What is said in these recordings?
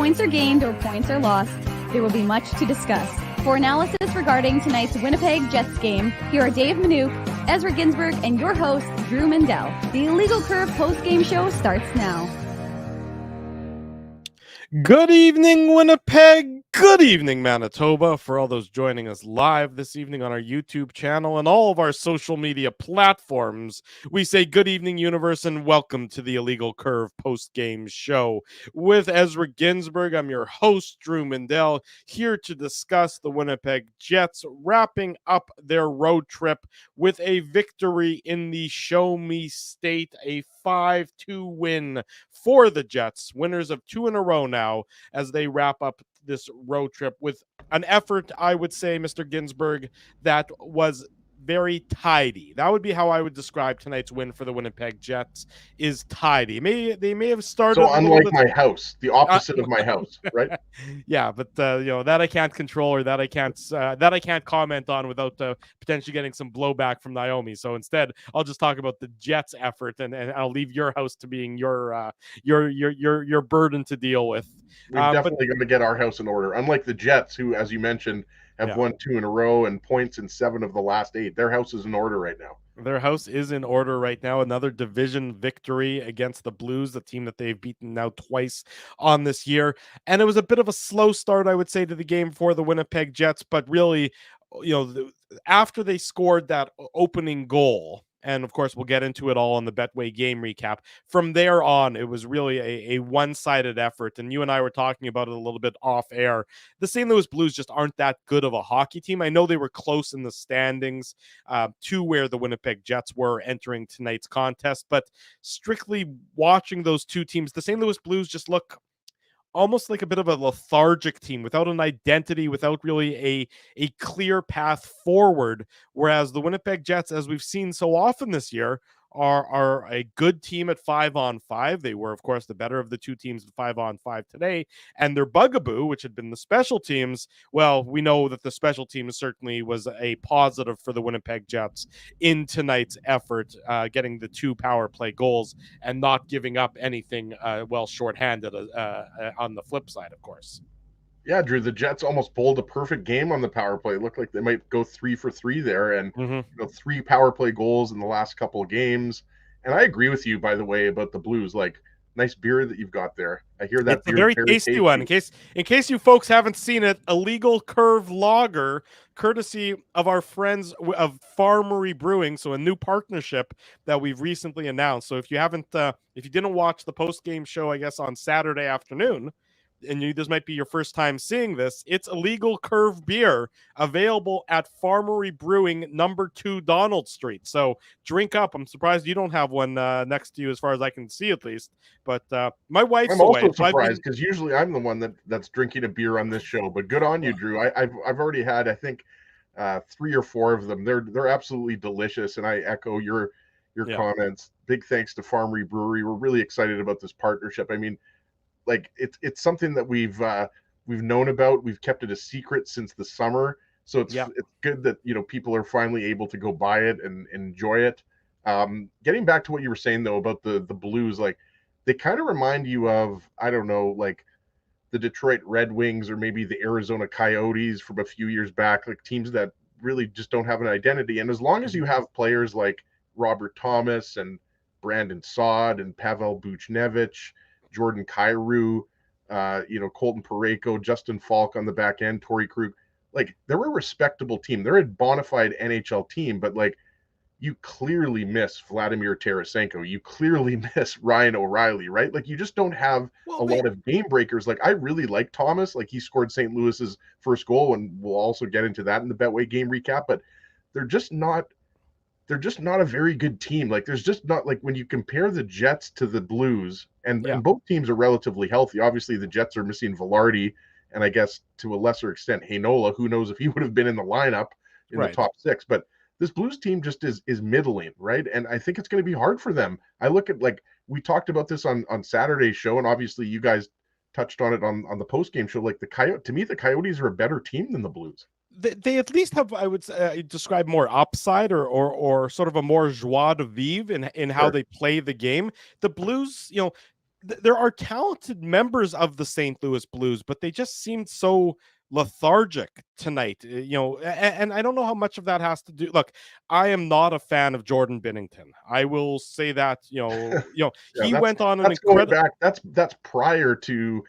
points are gained or points are lost, there will be much to discuss. For analysis regarding tonight's Winnipeg Jets game, here are Dave Manouk, Ezra Ginsburg, and your host, Drew Mindell. The Illegal Curve post-game show starts now. Good evening, Winnipeg. Good evening, Manitoba. For all those joining us live this evening on our YouTube channel and all of our social media platforms, we say good evening, universe, and welcome to the Illegal Curve post-game show. With Ezra Ginsburg, I'm your host, Drew Mindell, here to discuss the Winnipeg Jets wrapping up their road trip with a victory in the Show Me State, a 5-2 win for the Jets, winners of 2 in a row now as they wrap up this road trip with an effort, I would say, Mr. Ginsburg, that was very tidy. That would be how I would describe tonight's win for the Winnipeg Jets, is tidy. They may have started so unlike my house, the opposite of my house, right? Yeah, but that I can't control, or that I can't comment on without potentially getting some blowback from Naomi. So instead, I'll just talk about the Jets' effort, and I'll leave your house to being your burden to deal with. We're definitely going to get our house in order. Unlike the Jets, who, as you mentioned, have won 2 in a row and points in 7 of the last 8. Their house is in order right now. Their house is in order right now. Another division victory against the Blues, the team that they've beaten now twice on this year. And it was a bit of a slow start, I would say, to the game for the Winnipeg Jets. But really, after they scored that opening goal, and of course, we'll get into it all on the Betway game recap. From there on, it was really a one-sided effort. And you and I were talking about it a little bit off air. The St. Louis Blues just aren't that good of a hockey team. I know they were close in the standings to where the Winnipeg Jets were entering tonight's contest. But strictly watching those two teams, the St. Louis Blues just look almost like a bit of a lethargic team without an identity, without really a clear path forward. Whereas the Winnipeg Jets, as we've seen so often this year, are a good team at 5-on-5. They were, of course, the better of the two teams at 5-on-5 today. And their bugaboo, which had been the special teams, well, we know that the special teams certainly was a positive for the Winnipeg Jets in tonight's effort, getting the 2 power play goals and not giving up anything, shorthanded on the flip side, of course. Yeah, Drew, the Jets almost bowled a perfect game on the power play. It looked like they might go 3 for 3 there, and 3 power play goals in the last couple of games. And I agree with you, by the way, about the Blues. Like, nice beer that you've got there. I hear that it's a very tasty one. In case you folks haven't seen it, Illegal Curve Lager, courtesy of our friends of Farmery Brewing. So a new partnership that we've recently announced. So if you didn't watch the post game show, I guess on Saturday afternoon, and this might be your first time seeing this, it's Illegal Curve beer available at Farmery Brewing, number 2 Donald Street. So drink up. I'm surprised you don't have one next to you, as far as I can see, at least. But my wife's I'm also surprised because usually I'm the one that's drinking a beer on this show. But good on you, Drew. I've already had, I think, 3 or 4 of them. They're absolutely delicious, and I echo your comments. Big thanks to Farmery Brewery. We're really excited about this partnership. I mean, like it's something that we've known about. We've kept it a secret since the summer, so it's good that people are finally able to go buy it and enjoy it. Getting back to what you were saying though about the Blues, like they kind of remind you of, I don't know, like the Detroit Red Wings or maybe the Arizona Coyotes from a few years back, like teams that really just don't have an identity. And as long as you have players like Robert Thomas and Brandon Saad and Pavel Buchnevich, Jordan Kyrou, Colton Parayko, Justin Falk on the back end, Torrey Krug, like they're a respectable team. They're a bona fide NHL team, but like you clearly miss Vladimir Tarasenko. You clearly miss Ryan O'Reilly, right? Like you just don't have a lot of game breakers. Like I really like Thomas. Like he scored St. Louis's first goal, and we'll also get into that in the Betway game recap, but they're just not a very good team. Like there's just not, like when you compare the Jets to the Blues, and both teams are relatively healthy. Obviously the Jets are missing Velarde, and I guess to a lesser extent Heinola. Who knows if he would have been in the lineup in the top 6, but this Blues team just is middling, right? And I think it's going to be hard for them. I look at, like we talked about this on Saturday's show, and obviously you guys touched on it on the post-game show. Like to me, the Coyotes are a better team than the Blues. They at least have, I would describe, more upside or sort of a more joie de vivre in how they play the game. The Blues, there are talented members of the St. Louis Blues, but they just seemed so lethargic tonight. And I don't know how much of that has to do. Look, I am not a fan of Jordan Binnington. I will say that. Yeah, He went on an that's going incredible. back. That's prior to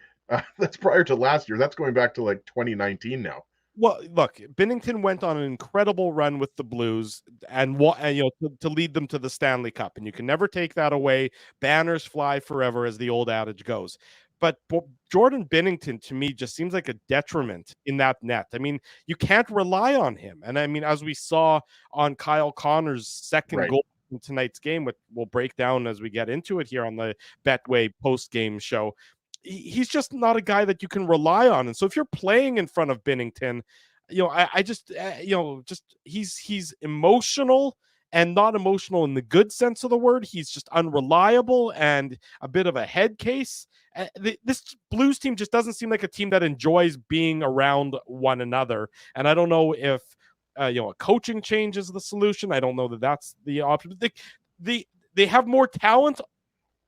that's prior to last year. That's going back to like 2019 now. Well, look, Binnington went on an incredible run with the Blues and to lead them to the Stanley Cup, and you can never take that away. Banners fly forever, as the old adage goes. But Jordan Binnington, to me, just seems like a detriment in that net. I mean, you can't rely on him. And I mean, as we saw on Kyle Connor's second Right. goal in tonight's game, which we'll break down as we get into it here on the Betway post-game show, he's just not a guy that you can rely on. And so if you're playing in front of Binnington, I just, just he's emotional, and not emotional in the good sense of the word. He's just unreliable and a bit of a head case. This Blues team just doesn't seem like a team that enjoys being around one another. And I don't know if, a coaching change is the solution. I don't know that that's the option. They have more talent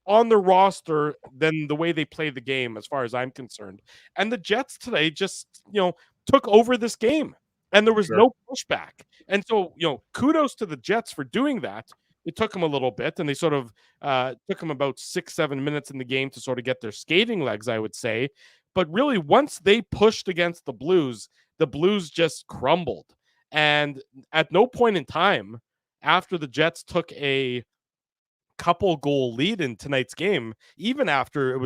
on the roster than the way they play the game, as far as I'm concerned. And the Jets today just, took over this game, and there was no pushback. And so, kudos to the Jets for doing that. It took them a little bit, and they sort of took them about 6-7 minutes in the game to sort of get their skating legs, I would say. But really, once they pushed against the Blues just crumbled. And at no point in time after the Jets took a couple goal lead in tonight's game, even after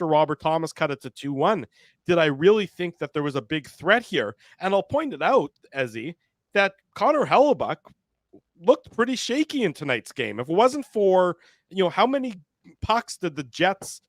Robert Thomas cut it to 2-1, did I really think that there was a big threat here? And I'll point it out, Ezzy, that Connor Hellebuyck looked pretty shaky in tonight's game. If it wasn't for, how many pucks did the Jets,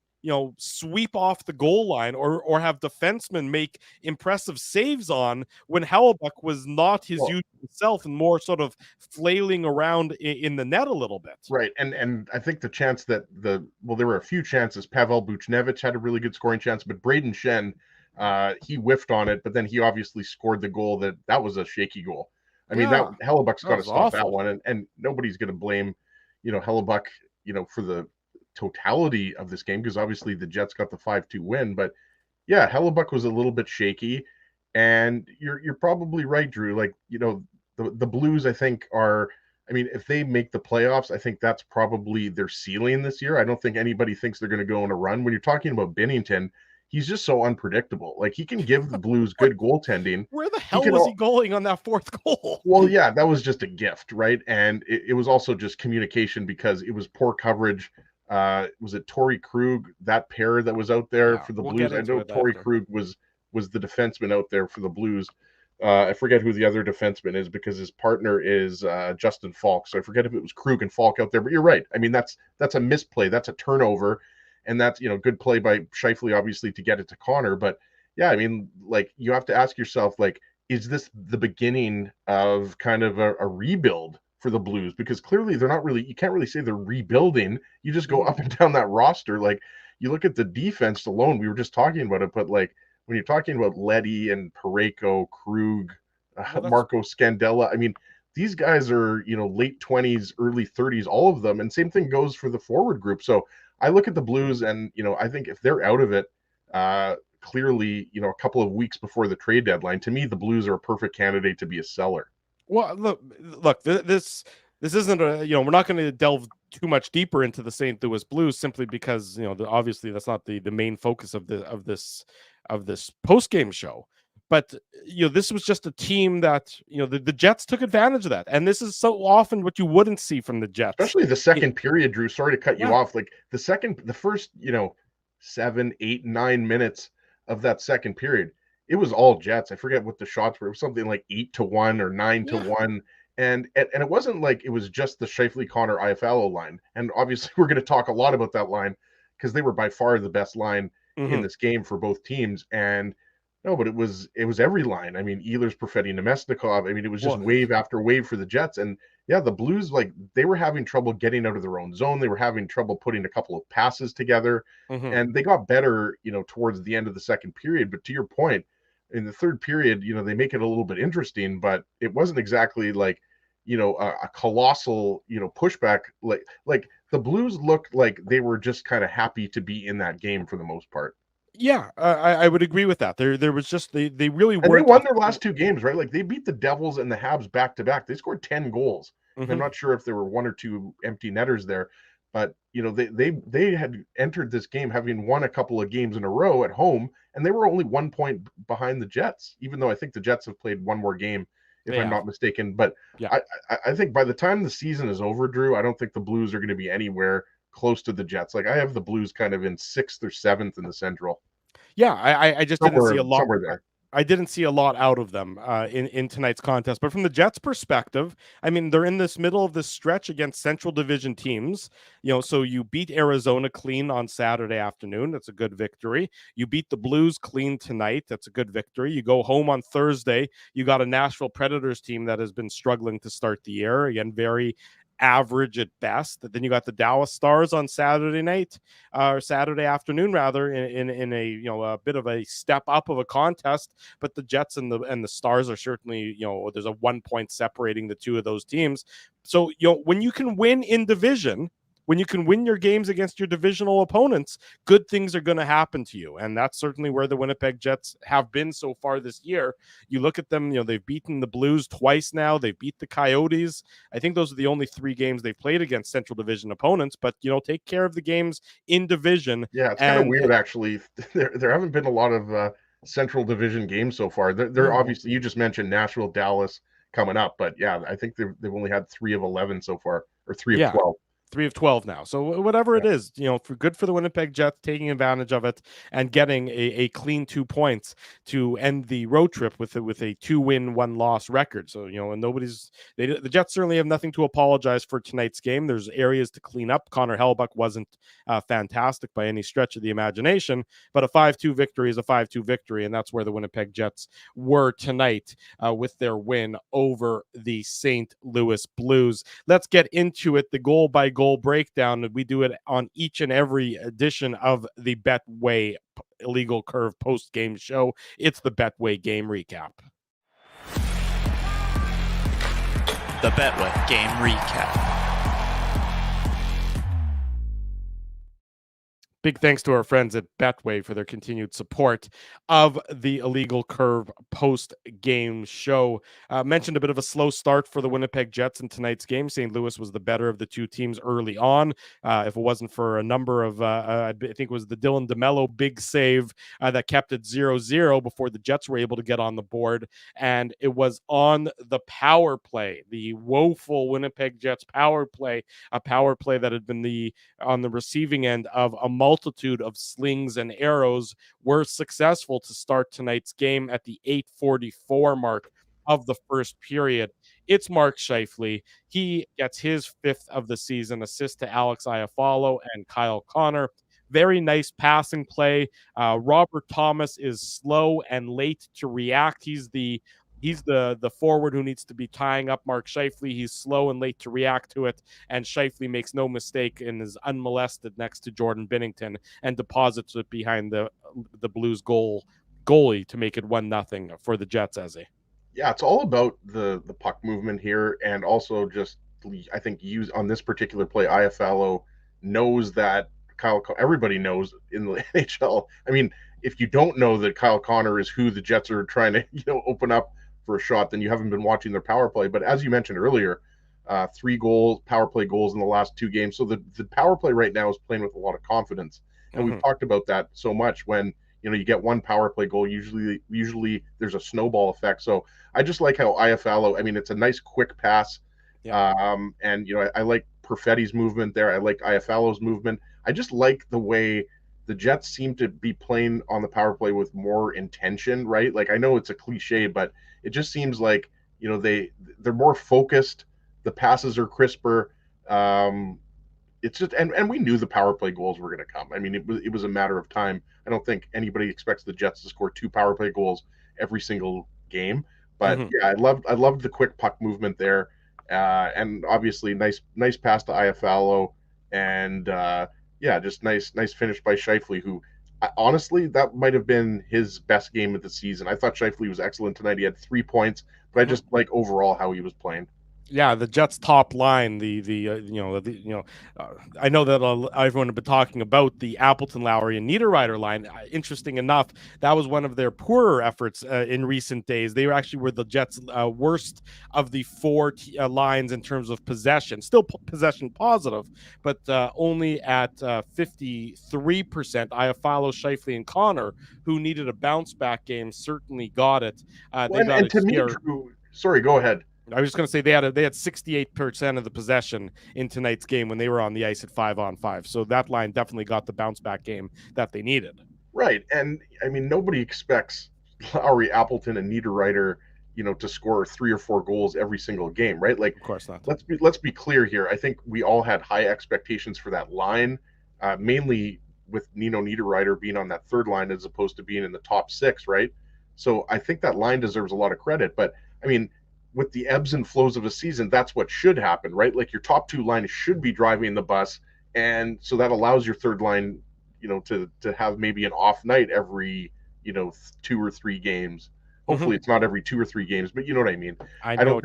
sweep off the goal line or have defensemen make impressive saves on when Hellebuyck was not his usual self and more sort of flailing around in the net a little bit. Right. And I think the chance that there were a few chances. Pavel Buchnevich had a really good scoring chance, but Braden Shen, he whiffed on it, but then he obviously scored the goal. That was a shaky goal. I mean, that Hellebuyck's got to stop that one, and nobody's going to blame, Hellebuyck, for the totality of this game, because obviously the Jets got the 5-2 win. But yeah, Hellebuyck was a little bit shaky, and you're probably right, Drew. Like, the Blues, I think, are, I mean, if they make the playoffs, I think that's probably their ceiling this year. I don't think anybody thinks they're going to go on a run. When you're talking about Binnington, he's just so unpredictable. Like, he can give the Blues good goaltending. Where the hell was he going on that fourth goal? Well, yeah, that was just a gift, right? And it was also just communication, because it was poor coverage. Was it Torrey Krug, that pair that was out there for the Blues? I know Torrey Krug was the defenseman out there for the Blues. I forget who the other defenseman is, because his partner is Justin Falk. So I forget if it was Krug and Falk out there, but you're right. I mean, that's a misplay. That's a turnover. And that's, good play by Scheifele, obviously, to get it to Connor. But yeah, I mean, like, you have to ask yourself, like, is this the beginning of kind of a rebuild for the Blues? Because clearly they're not really, you can't really say they're rebuilding. You just go up and down that roster. Like, you look at the defense alone, we were just talking about it, but like, when you're talking about Leddy and Parayko, Krug, Marco Scandella, I mean, these guys are, late 20s, early 30s, all of them. And same thing goes for the forward group. So I look at the Blues, and, I think if they're out of it, clearly, a couple of weeks before the trade deadline, to me, the Blues are a perfect candidate to be a seller. Well, look, this isn't we're not going to delve too much deeper into the St. Louis Blues, simply because, obviously that's not the main focus of this post-game show. But, this was just a team that, the Jets took advantage of that. And this is so often what you wouldn't see from the Jets. Especially the second period, Drew. Sorry to cut you off. Like, the first, 7, 8, 9 minutes of that second period, it was all Jets. I forget what the shots were. It was something like 8-1 or 9-1. And it wasn't like it was just the Scheifele, Connor, Iafallo line. And obviously we're going to talk a lot about that line, because they were by far the best line in this game for both teams. And no, but it was every line. I mean, Ehlers, Perfetti, Nemesnikov. I mean, it was just wave after wave for the Jets. And yeah, the Blues, like, they were having trouble getting out of their own zone. They were having trouble putting a couple of passes together, and they got better, towards the end of the second period. But to your point, in the third period, they make it a little bit interesting, but it wasn't exactly like, a colossal, pushback. Like the Blues looked like they were just kind of happy to be in that game for the most part. Yeah, I would agree with that. There was just they really And they weren't. won their last two games, right? Like they beat the Devils and the Habs back to back. They scored 10 goals. And I'm not sure if there were one or two empty netters there, but they had entered this game having won a couple of games in a row at home, and they were only 1 point behind the Jets, even though I think the Jets have played one more game, if I'm not mistaken. But yeah. I think by the time the season is over, Drew, I don't think the Blues are going to be anywhere close to the Jets. Like I have the Blues kind of in 6th or 7th in the Central. Yeah, I just didn't see a lot. Somewhere there. I didn't see a lot out of them in tonight's contest. But from the Jets' perspective, I mean, they're in this middle of this stretch against Central Division teams. So you beat Arizona clean on Saturday afternoon. That's a good victory. You beat the Blues clean tonight. That's a good victory. You go home on Thursday. You got a Nashville Predators team that has been struggling to start the year. Again, very average at best. Then you got the Dallas Stars on Saturday night, or Saturday afternoon rather, in a a bit of a step up of a contest. But the Jets and the Stars are certainly, there's a 1 point separating the two of those teams. So when you can win in division, when you can win your games against your divisional opponents, good things are going to happen to you. And that's certainly where the Winnipeg Jets have been so far this year. You look at them, they've beaten the Blues twice now. They've beat the Coyotes. I think those are the only 3 games they've played against Central Division opponents, but, take care of the games in division. Yeah, it's kind of weird, actually. There haven't been a lot of Central Division games so far. They're obviously, you just mentioned Nashville, Dallas coming up, but yeah, I think they've only had 3 of 11 so far, or 3 of 12. 3 of 12 now. So whatever it is, for good for the Winnipeg Jets, taking advantage of it and getting a clean 2 points to end the road trip with a 2-win, 1-loss record. So, and the Jets certainly have nothing to apologize for tonight's game. There's areas to clean up. Connor Hellebuyck wasn't fantastic by any stretch of the imagination, but a 5-2 victory is a 5-2 victory. And that's where the Winnipeg Jets were tonight with their win over the St. Louis Blues. Let's get into it. The goal by goal breakdown. We do it on each and every edition of the Betway Illegal Curve post-game show. It's the Betway game recap. The Betway game recap. Big thanks to our friends at Betway for their continued support of the Illegal Curve post-game show. Mentioned a bit of a slow start for the Winnipeg Jets in tonight's game. St. Louis was the better of the two teams early on. If it wasn't for a number of, I think it was the Dylan DeMello big save that kept it 0-0 before the Jets were able to get on the board. And it was on the power play, the woeful Winnipeg Jets power play, a power play that had been on the receiving end of a multitude of slings and arrows, were successful to start tonight's game at the 8:44 mark of the first period. It's Mark Scheifele. He gets his 5th of the season assist to Alex Iafallo and Kyle Connor. Very nice passing play. Robert Thomas is slow and late to react. He's the forward who needs to be tying up Mark Scheifele. He's slow and late to react to it, and Scheifele makes no mistake and is unmolested next to Jordan Binnington and deposits it behind the Blues goalie to make it 1-0 for the Jets, Ezzy. Yeah, it's all about the puck movement here, and also just, I think, use on this particular play, Iafallo knows that everybody knows in the NHL. I mean, if you don't know that Kyle Connor is who the Jets are trying to open up for a shot, then you haven't been watching their power play. But as you mentioned earlier, 3 power play goals in the last 2 games. So the power play right now is playing with a lot of confidence. And we've talked about that so much. When you get 1 power play goal, usually there's a snowball effect. So I just like how Iafallo, I mean, it's a nice quick pass. Yeah. And I like Perfetti's movement there. I like Iafallo's movement. I just like the way the Jets seem to be playing on the power play with more intention, right? Like, I know it's a cliche, but it just seems like, they're more focused. The passes are crisper. It's just, and we knew the power play goals were going to come. I mean, it was a matter of time. I don't think anybody expects the Jets to score 2 power play goals every single game, but yeah, I loved the quick puck movement there. And obviously nice pass to Iafallo, and just nice finish by Scheifele, who honestly, that might have been his best game of the season. I thought Scheifele was excellent tonight. He had 3 points, but I just like overall how he was playing. Yeah, the Jets' top line, I know that everyone have been talking about the Appleton, Lowry, and Niederreiter line. Interesting enough, that was one of their poorer efforts in recent days. They were the Jets' worst of the four lines in terms of possession. Still possession positive, but only at 53%. Iafallo, Scheifele, and Connor, who needed a bounce back game, certainly got it. They got and it to me, here. Drew, sorry, go ahead. I was just going to say they had 68% of the possession in tonight's game when they were on the ice at 5-on-5. So that line definitely got the bounce back game that they needed. Right, and I mean nobody expects Lowry, Appleton, and Niederreiter, to score 3 or 4 goals every single game, right? Like, of course not. Let's be clear here. I think we all had high expectations for that line, mainly with Nino Niederreiter being on that third line as opposed to being in the top 6, right? So I think that line deserves a lot of credit. But I mean, with the ebbs and flows of a season, that's what should happen, right? Like your top 2 lines should be driving the bus, and so that allows your third line, to have maybe an off night every 2 or 3 games. Hopefully it's not every 2 or 3 games, but you know what I mean. I don't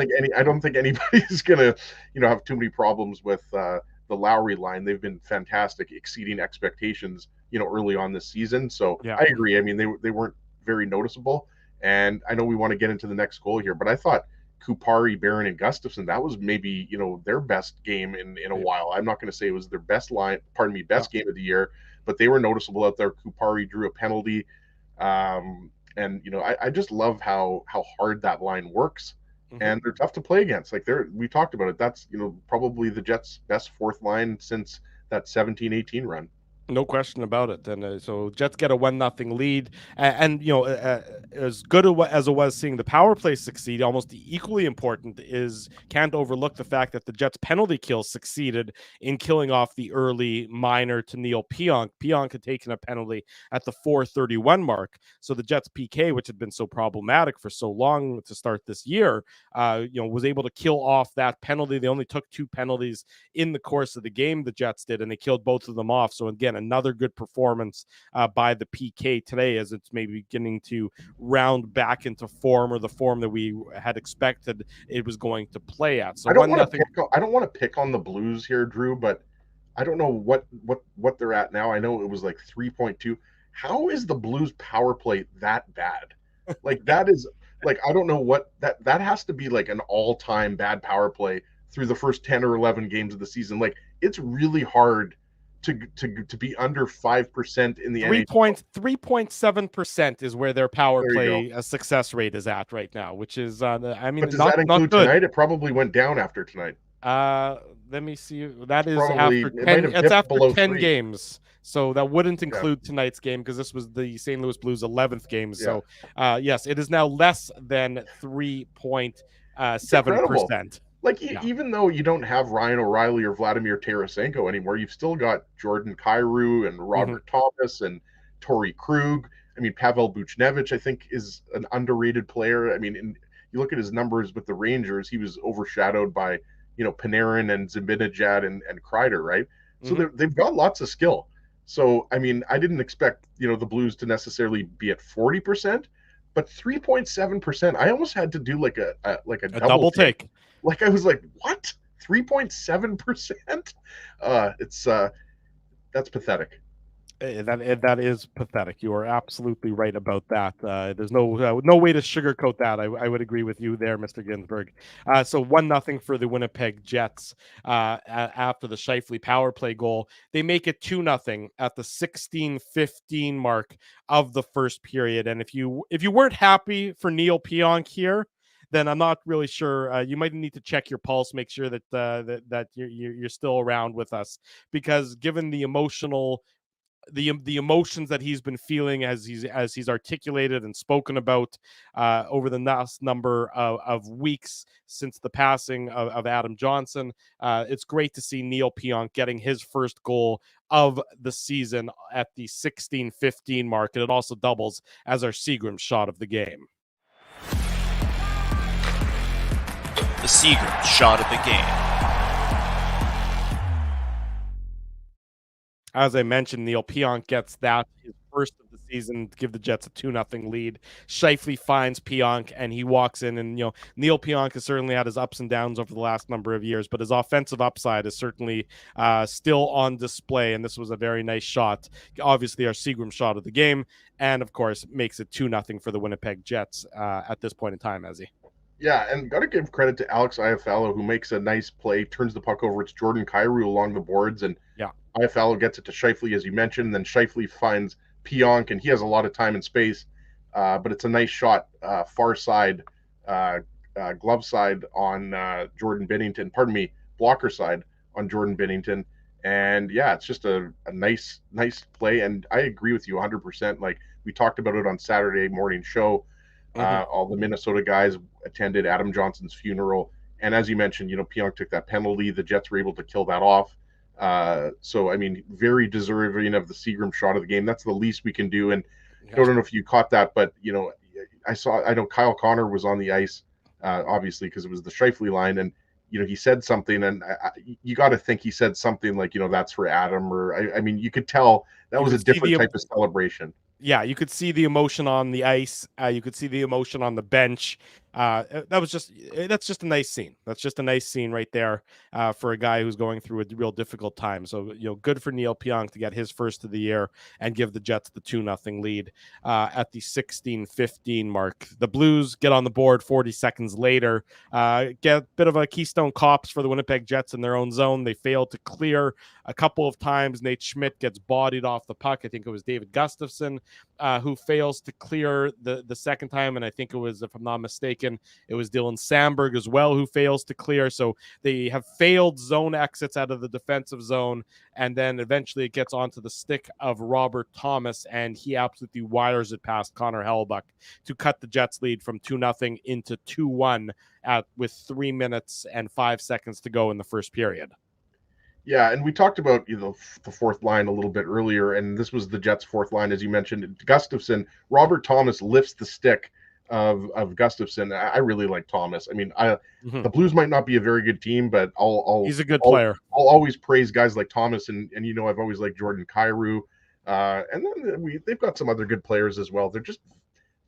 think anybody's gonna have too many problems with the Lowry line. They've been fantastic, exceeding expectations early on this season. So yeah. I agree. I mean, they weren't very noticeable, and I know we want to get into the next goal here, but I thought Kupari, Barron, and Gustafsson, that was maybe their best game in a while. I'm not going to say it was their best game of the year, but they were noticeable out there. Kupari drew a penalty, and I just love how hard that line works, and they're tough to play against. Like we talked about it. That's probably the Jets' best fourth line since that 17-18 run. No question about it. And so Jets get a 1-0 lead. And as good as it was seeing the power play succeed, almost equally important is can't overlook the fact that the Jets' penalty kill succeeded in killing off the early minor to Niku Pionk. Pionk had taken a penalty at the 4:31 mark. So the Jets' PK, which had been so problematic for so long to start this year, was able to kill off that penalty. They only took 2 penalties in the course of the game, the Jets did, and they killed both of them off. So again, another good performance by the PK today, as it's maybe beginning to round back into form, or the form that we had expected it was going to play at. So I don't want to pick on the Blues here, Drew, but I don't know what they're at now. I know it was like 3.2. How is the Blues power play that bad? Like that is like, I don't know what that has to be like an all-time bad power play through the first 10 or 11 games of the season. Like it's really hard to be under 5% in the NHL. 3.7% is where their power play success rate is at right now, which is but does that include tonight? It probably went down after tonight. Let me see. That is after 10. It's after 10 games. So that wouldn't include tonight's game, because this was the St. Louis Blues' 11th game. So yes, it is now less than 3.7%. Like, even though you don't have Ryan O'Reilly or Vladimir Tarasenko anymore, you've still got Jordan Kyrou and Robert Thomas and Torrey Krug. I mean, Pavel Buchnevich, I think, is an underrated player. I mean, you look at his numbers with the Rangers, he was overshadowed by, Panarin and Zibanejad and Kreider, right? So they've got lots of skill. So, I mean, I didn't expect, the Blues to necessarily be at 40%, but 3.7%, I almost had to do like a double take. Like I was like, what? 3.7%? That's pathetic. That is pathetic. You are absolutely right about that. There's no way to sugarcoat that. I would agree with you there, Mr. Ginsburg. So 1-0 for the Winnipeg Jets after the Scheifele power play goal. They make it 2-0 at the 16:15 mark of the first period. And if you weren't happy for Niku Pionk here, then I'm not really sure. You might need to check your pulse, make sure that that you're still around with us, because given the emotions that he's been feeling as he's articulated and spoken about over the last number of weeks since the passing of Adam Johnson, it's great to see Niku Pionk getting his first goal of the season at the 16:15 mark, and it also doubles as our Seagram shot of the game. The Seagram shot of the game. As I mentioned, Neil Pionk gets that, his first of the season, to give the Jets a 2-0 lead. Scheifele finds Pionk, and he walks in. And, Neil Pionk has certainly had his ups and downs over the last number of years, but his offensive upside is certainly still on display. And this was a very nice shot. Obviously, our Seagram shot of the game. And, of course, makes it 2-0 for the Winnipeg Jets at this point in time, Ezzy. Yeah, and got to give credit to Alex Iafallo, who makes a nice play, turns the puck over. It's Jordan Kyrou along the boards, and Iafallo gets it to Scheifele, as you mentioned. Then Scheifele finds Pionk, and he has a lot of time and space, but it's a nice shot, far side, glove side on Jordan Binnington. Pardon me, blocker side on Jordan Binnington. And yeah, it's just a nice play. And I agree with you 100%. Like we talked about it on Saturday morning show. All the Minnesota guys attended Adam Johnson's funeral. And as you mentioned, Pionk took that penalty. The Jets were able to kill that off. So, I mean, very deserving of the Seagram shot of the game. That's the least we can do. And I don't know if you caught that, but, I know Kyle Connor was on the ice, obviously, because it was the Scheifele line. And, he said something, and you got to think he said something like, that's for Adam. Or, I mean, you could tell that was a different type of celebration. Yeah, you could see the emotion on the ice. You could see the emotion on the bench. That's just a nice scene. That's just a nice scene right there for a guy who's going through a real difficult time. So, good for Neil Pionk to get his first of the year and give the Jets the 2-0 lead at the 16:15 mark. The Blues get on the board 40 seconds later, get a bit of a Keystone Cops for the Winnipeg Jets in their own zone. They fail to clear a couple of times. Nate Schmidt gets bodied off the puck. I think it was David Gustafson who fails to clear the second time. And I think it was, if I'm not mistaken, it was Dylan Samberg as well who fails to clear. So they have failed zone exits out of the defensive zone. And then eventually it gets onto the stick of Robert Thomas, and he absolutely wires it past Connor Hellebuyck to cut the Jets lead from 2-0 into 2-1 with 3 minutes and 5 seconds to go in the first period. Yeah, and we talked about the fourth line a little bit earlier, and this was the Jets' fourth line, as you mentioned. Gustafson, Robert Thomas lifts the stick of Gustafson. I really like Thomas. I mean, the Blues might not be a very good team, but he's a good player. I'll always praise guys like Thomas, and I've always liked Jordan Kyrou, and then they've got some other good players as well.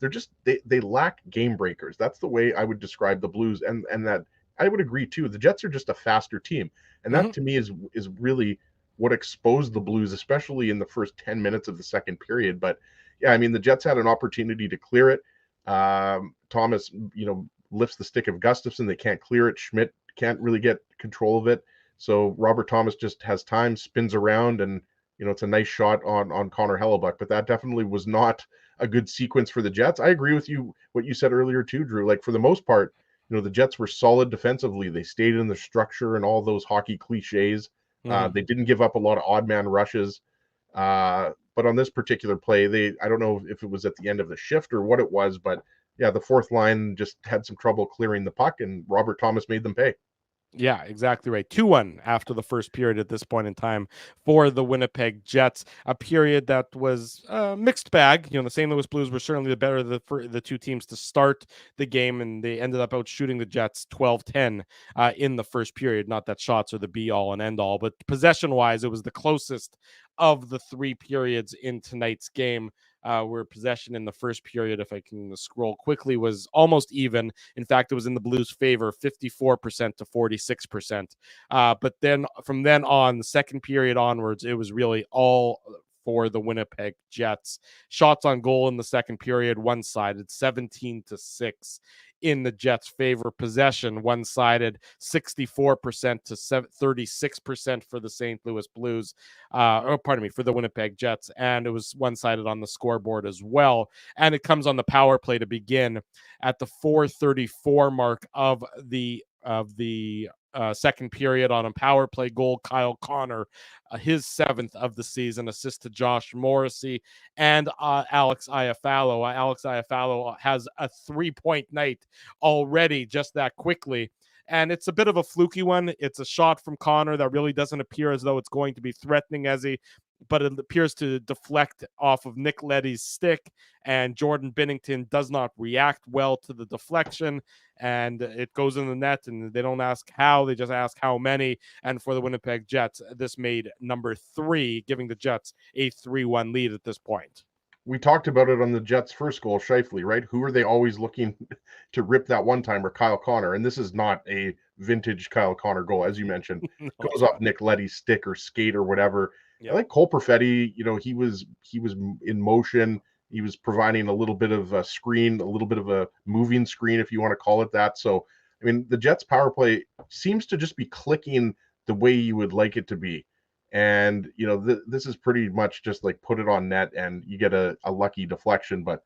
They lack game breakers. That's the way I would describe the Blues, and that I would agree too. The Jets are just a faster team, and that to me is really what exposed the Blues, especially in the first 10 minutes of the second period. But yeah, I mean, the Jets had an opportunity to clear it. Thomas, lifts the stick of Gustafson. They can't clear it. Schmidt can't really get control of it. So Robert Thomas just has time, spins around, and it's a nice shot on Connor Hellebuyck. But that definitely was not a good sequence for the Jets. I agree with you what you said earlier too, Drew. Like for the most part, the Jets were solid defensively. They stayed in the structure and all those hockey cliches. They didn't give up a lot of odd man rushes. But on this particular play, I don't know if it was at the end of the shift or what it was, but yeah, the fourth line just had some trouble clearing the puck, and Robert Thomas made them pay. Yeah, exactly right. 2-1 after the first period at this point in time for the Winnipeg Jets. A period that was a mixed bag. The St. Louis Blues were certainly the better of the two teams to start the game, and they ended up out shooting the Jets 12-10 in the first period. Not that shots are the be-all and end-all, but possession-wise, it was the closest of the three periods in tonight's game. Where possession in the first period, if I can scroll quickly, was almost even. In fact, it was in the Blues' favor, 54% to 46%. But then from then on, the second period onwards, it was really all for the Winnipeg Jets. Shots on goal in the second period, one-sided, 17-6 in the Jets' favor. Possession, one-sided, 64% to 36% for the St. Louis Blues. For the Winnipeg Jets. And it was one-sided on the scoreboard as well. And it comes on the power play to begin at the 4:34 mark of the second period on a power play goal. Kyle Connor, his seventh of the season, assist to Josh Morrissey and Alex Iafallo. Alex Iafallo has a 3-point night already just that quickly. And it's a bit of a fluky one. It's a shot from Connor that really doesn't appear as though it's going to be threatening, Ezzy. but it appears to deflect off of Nick Leddy's stick, and Jordan Binnington does not react well to the deflection, and it goes in the net, and they don't ask how, they just ask how many. And for the Winnipeg Jets, this made number 3, giving the Jets a 3-1 lead at this point. We talked about it on the Jets' first goal, Scheifele, right? Who are they always looking to rip that one-timer? Kyle Connor. And this is not a vintage Kyle Connor goal, as you mentioned. No, goes off Nick Leddy's stick or skate or whatever. Yep. I like Cole Perfetti. He was in motion. He was providing a little bit of a screen, a little bit of a moving screen, if you want to call it that. So, I mean, the Jets' power play seems to just be clicking the way you would like it to be. And, this is pretty much just like put it on net and you get a lucky deflection. But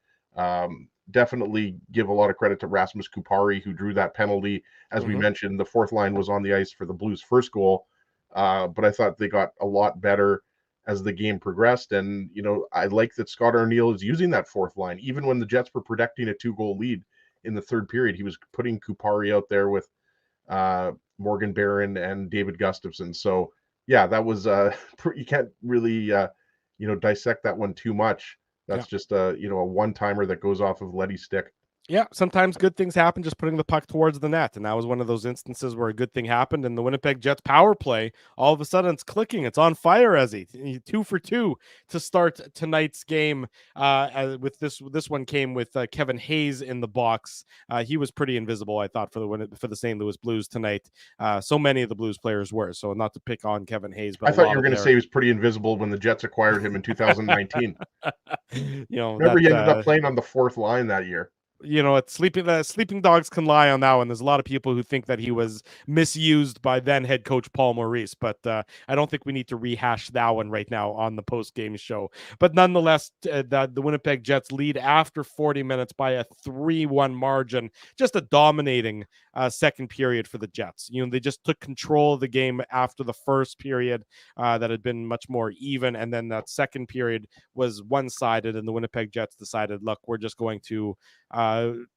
definitely give a lot of credit to Rasmus Kupari, who drew that penalty. As we mentioned, the fourth line was on the ice for the Blues' first goal. But I thought they got a lot better as the game progressed. And, I like that Scott Arniel is using that fourth line. Even when the Jets were protecting a 2-goal lead in the third period, he was putting Kupari out there with Morgan Barron and David Gustafsson. So, yeah, that was you can't really dissect that one too much. That's just a one-timer that goes off of Leddy's stick. Yeah, sometimes good things happen just putting the puck towards the net. And that was one of those instances where a good thing happened. And the Winnipeg Jets power play, all of a sudden it's clicking. It's on fire, Ezzy. 2 for 2 to start tonight's game. With this one came with Kevin Hayes in the box. He was pretty invisible, I thought, for the St. Louis Blues tonight. So many of the Blues players were. So not to pick on Kevin Hayes, but I thought you were going to say he was pretty invisible when the Jets acquired him in 2019. Remember, he ended up playing on the fourth line that year. It's sleeping dogs can lie on that one. There's a lot of people who think that he was misused by then head coach Paul Maurice, but I don't think we need to rehash that one right now on the post-game show. But nonetheless, the Winnipeg Jets lead after 40 minutes by a 3-1 margin. Just a dominating second period for the Jets. They just took control of the game after the first period that had been much more even, and then that second period was one-sided, and the Winnipeg Jets decided, look, we're just going to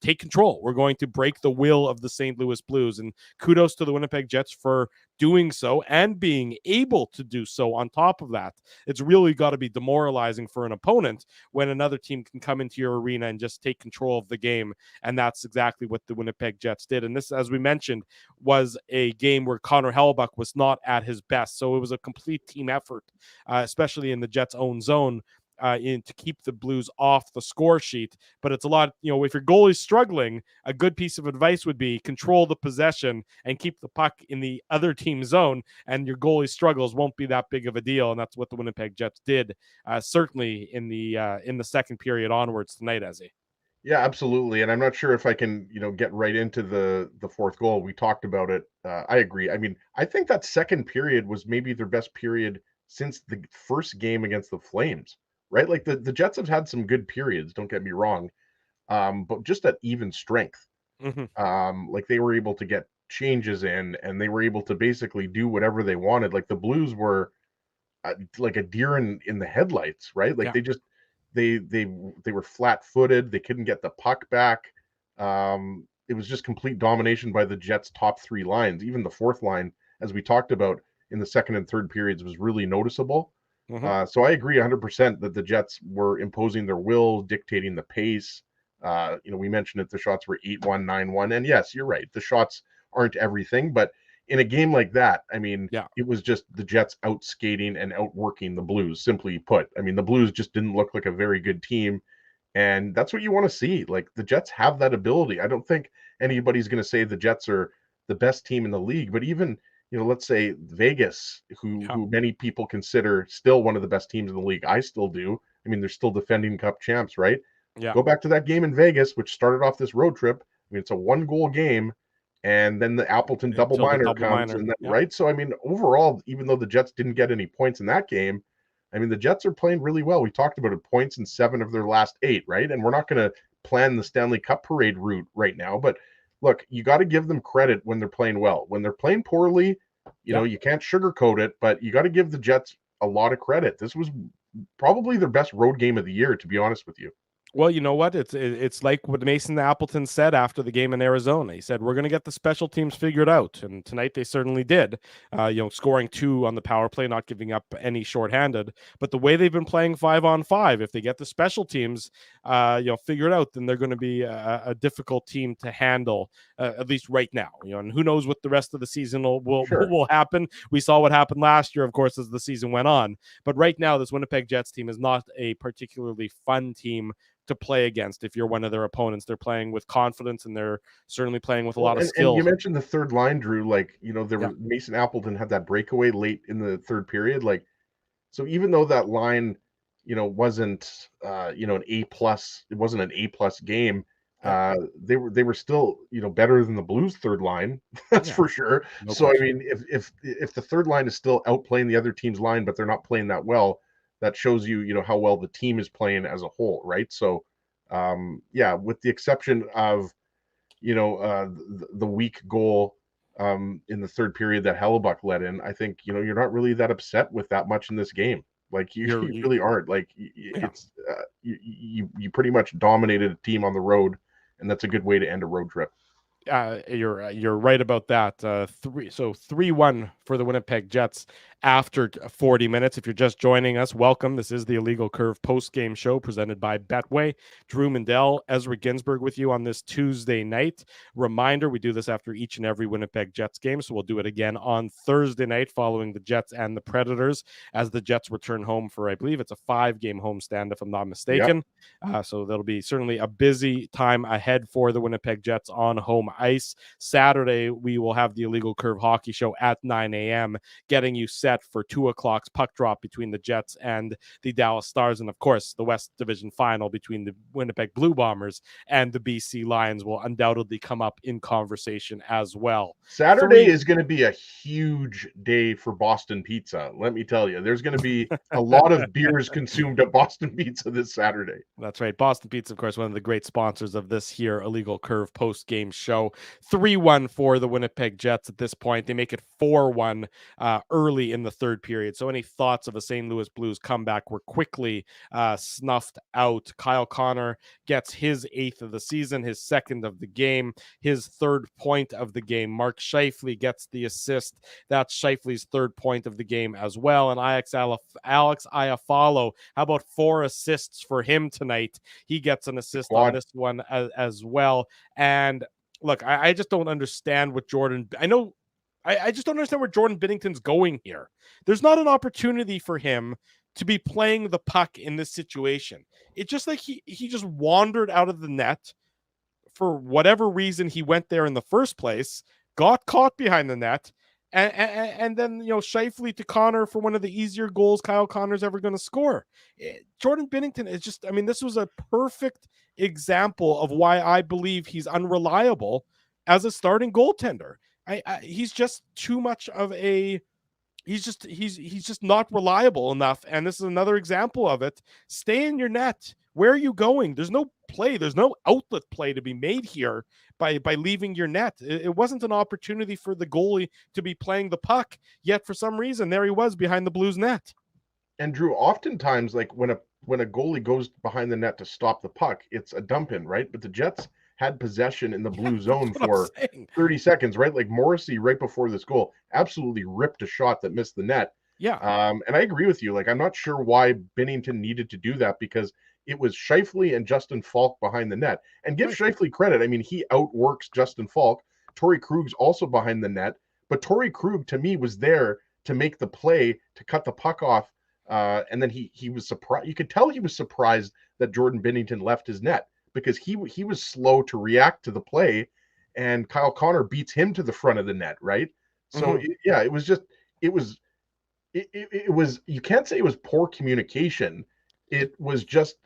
take control. We're going to break the will of the St. Louis Blues, and kudos to the Winnipeg Jets for doing so and being able to do so. On top of that, it's really got to be demoralizing for an opponent when another team can come into your arena and just take control of the game, and that's exactly what the Winnipeg Jets did. And this, as we mentioned, was a game where Connor Hellebuyck was not at his best, so it was a complete team effort, especially in the Jets' own zone, to keep the Blues off the score sheet. But it's a lot, if your goalie's struggling, a good piece of advice would be control the possession and keep the puck in the other team's zone, and your goalie struggles won't be that big of a deal. And that's what the Winnipeg Jets did, certainly in the second period onwards tonight, Ezzy. Yeah, absolutely. And I'm not sure if I can, get right into the fourth goal. We talked about it. I agree. I mean, I think that second period was maybe their best period since the first game against the Flames. Right? Like the Jets have had some good periods, don't get me wrong, but just at even strength. Like they were able to get changes in, and they were able to basically do whatever they wanted. Like the Blues were like a deer in the headlights, right? Like they were flat-footed. They couldn't get the puck back. It was just complete domination by the Jets' top 3 lines. Even the fourth line, as we talked about in the second and third periods, was really noticeable. So I agree 100% that the Jets were imposing their will, dictating the pace. We mentioned that the shots were 8-1, 9-1. And yes, you're right. The shots aren't everything. But in a game like that, I mean, it was just the Jets out-skating and outworking the Blues, simply put. I mean, the Blues just didn't look like a very good team. And that's what you want to see. Like, the Jets have that ability. I don't think anybody's going to say the Jets are the best team in the league. But even let's say Vegas, who many people consider still one of the best teams in the league. I still do. I mean, they're still defending Cup champs, right? Yeah. Go back to that game in Vegas, which started off this road trip. I mean, it's a 1-goal game, and then the Appleton double minor comes, and then, right? So, I mean, overall, even though the Jets didn't get any points in that game, I mean, the Jets are playing really well. We talked about it, points in 7 of their last 8, right? And we're not going to plan the Stanley Cup parade route right now, but look, you got to give them credit when they're playing well. When they're playing poorly, you can't sugarcoat it, but you got to give the Jets a lot of credit. This was probably their best road game of the year, to be honest with you. Well, you know what? It's like what Mason Appleton said after the game in Arizona. He said, "We're going to get the special teams figured out," and tonight they certainly did. Scoring 2 on the power play, not giving up any shorthanded. But the way they've been playing 5-on-5, if they get the special teams, figured out, then they're going to be a difficult team to handle, at least right now. And who knows what the rest of the season will happen. We saw what happened last year, of course, as the season went on. But right now, this Winnipeg Jets team is not a particularly fun team to play against. If you're one of their opponents, they're playing with confidence, and they're certainly playing with a lot of skill. And you mentioned the third line, Drew. There was Mason Appleton had that breakaway late in the third period. So even though that line, wasn't an A plus, it wasn't an A plus game. They were still better than the Blues third line. That's for sure. No question. I mean, if the third line is still outplaying the other team's line, but they're not playing that well, that shows you how well the team is playing as a whole, right? So, with the exception of, the weak goal in the third period that Hellebuck let in, I think, you're not really that upset with that much in this game. You really aren't. It's you pretty much dominated a team on the road, and that's a good way to end a road trip. You're right about that. 3-1 for the Winnipeg Jets after 40 minutes. If you're just joining us, welcome. This is the Illegal Curve post-game show presented by Betway. Drew Mandel, Ezra Ginsburg with you on this Tuesday night. Reminder, we do this after each and every Winnipeg Jets game, so we'll do it again on Thursday night following the Jets and the Predators as the Jets return home for, I believe it's a 5-game homestand, if I'm not mistaken. Yep. So that'll be certainly a busy time ahead for the Winnipeg Jets on home ice. Saturday, we will have the Illegal Curve Hockey Show at 9 a.m., getting you set for 2 o'clock's puck drop between the Jets and the Dallas Stars. And, of course, the West Division final between the Winnipeg Blue Bombers and the BC Lions will undoubtedly come up in conversation as well. Saturday is going to be a huge day for Boston Pizza. Let me tell you, there's going to be a lot of beers consumed at Boston Pizza this Saturday. That's right. Boston Pizza, of course, one of the great sponsors of this here Illegal Curve post-game show. 3-1 for the Winnipeg Jets at this point. They make it 4-1 early in the third period. So any thoughts of a St. Louis Blues comeback were quickly snuffed out. Kyle Connor gets his 8th of the season, his 2nd of the game, his 3rd point of the game. Mark Scheifele gets the assist. That's Scheifele's 3rd point of the game as well. And Alex Iafallo, how about 4 assists for him tonight? He gets an assist on this one as well. And look, I just don't understand what I just don't understand where Jordan Binnington's going here. There's not an opportunity for him to be playing the puck in this situation. It's just like he just wandered out of the net for whatever reason. He went there in the first place, got caught behind the net, and then Scheifele to Connor for one of the easier goals Kyle Connor's ever going to score. Jordan Binnington is just, this was a perfect example of why I believe he's unreliable as a starting goaltender. He's just too much of a he's just not reliable enough, and this is another example of it. Stay in your net. Where are you going? There's no play, there's no outlet play to be made here by leaving your net. It wasn't an opportunity for the goalie to be playing the puck, yet for some reason there he was behind the Blues net. And Drew, oftentimes when a goalie goes behind the net to stop the puck, it's a dump in, right? But the Jets had possession in the blue zone for 30 seconds, right? Like Morrissey right before this goal absolutely ripped a shot that missed the net. Yeah. And I agree with you. I'm not sure why Binnington needed to do that, because it was Scheifele and Justin Falk behind the net. And give Scheifele credit. He outworks Justin Falk. Torrey Krug's also behind the net, but Torrey Krug to me was there to make the play to cut the puck off. And then he was surprised. You could tell he was surprised that Jordan Binnington left his net, because he was slow to react to the play, and Kyle Connor beats him to the front of the net, right? So it was you can't say it was poor communication. It was just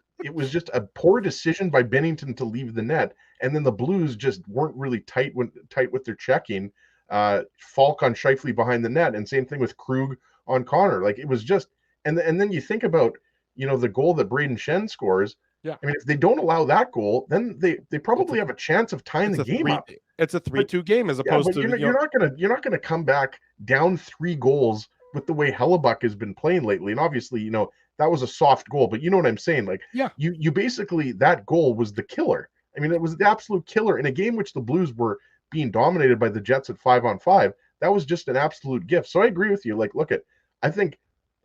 a poor decision by Binnington to leave the net, and then the Blues just weren't really tight with their checking. Falk on Scheifele behind the net, and same thing with Krug on Connor. It was just, and then you think about the goal that Braden Shen scores. Yeah. If they don't allow that goal, then they probably have a chance of tying the game up. It's a 3-2 game as opposed to you're not gonna come back down 3 goals with the way Hellebuck has been playing lately. And obviously, that was a soft goal, but you know what I'm saying? Like, Yeah. you basically, that goal was the killer. I mean, it was the absolute killer in a game which the Blues were being dominated by the Jets at 5-on-5. That was just an absolute gift. So I agree with you. Like, look at, I think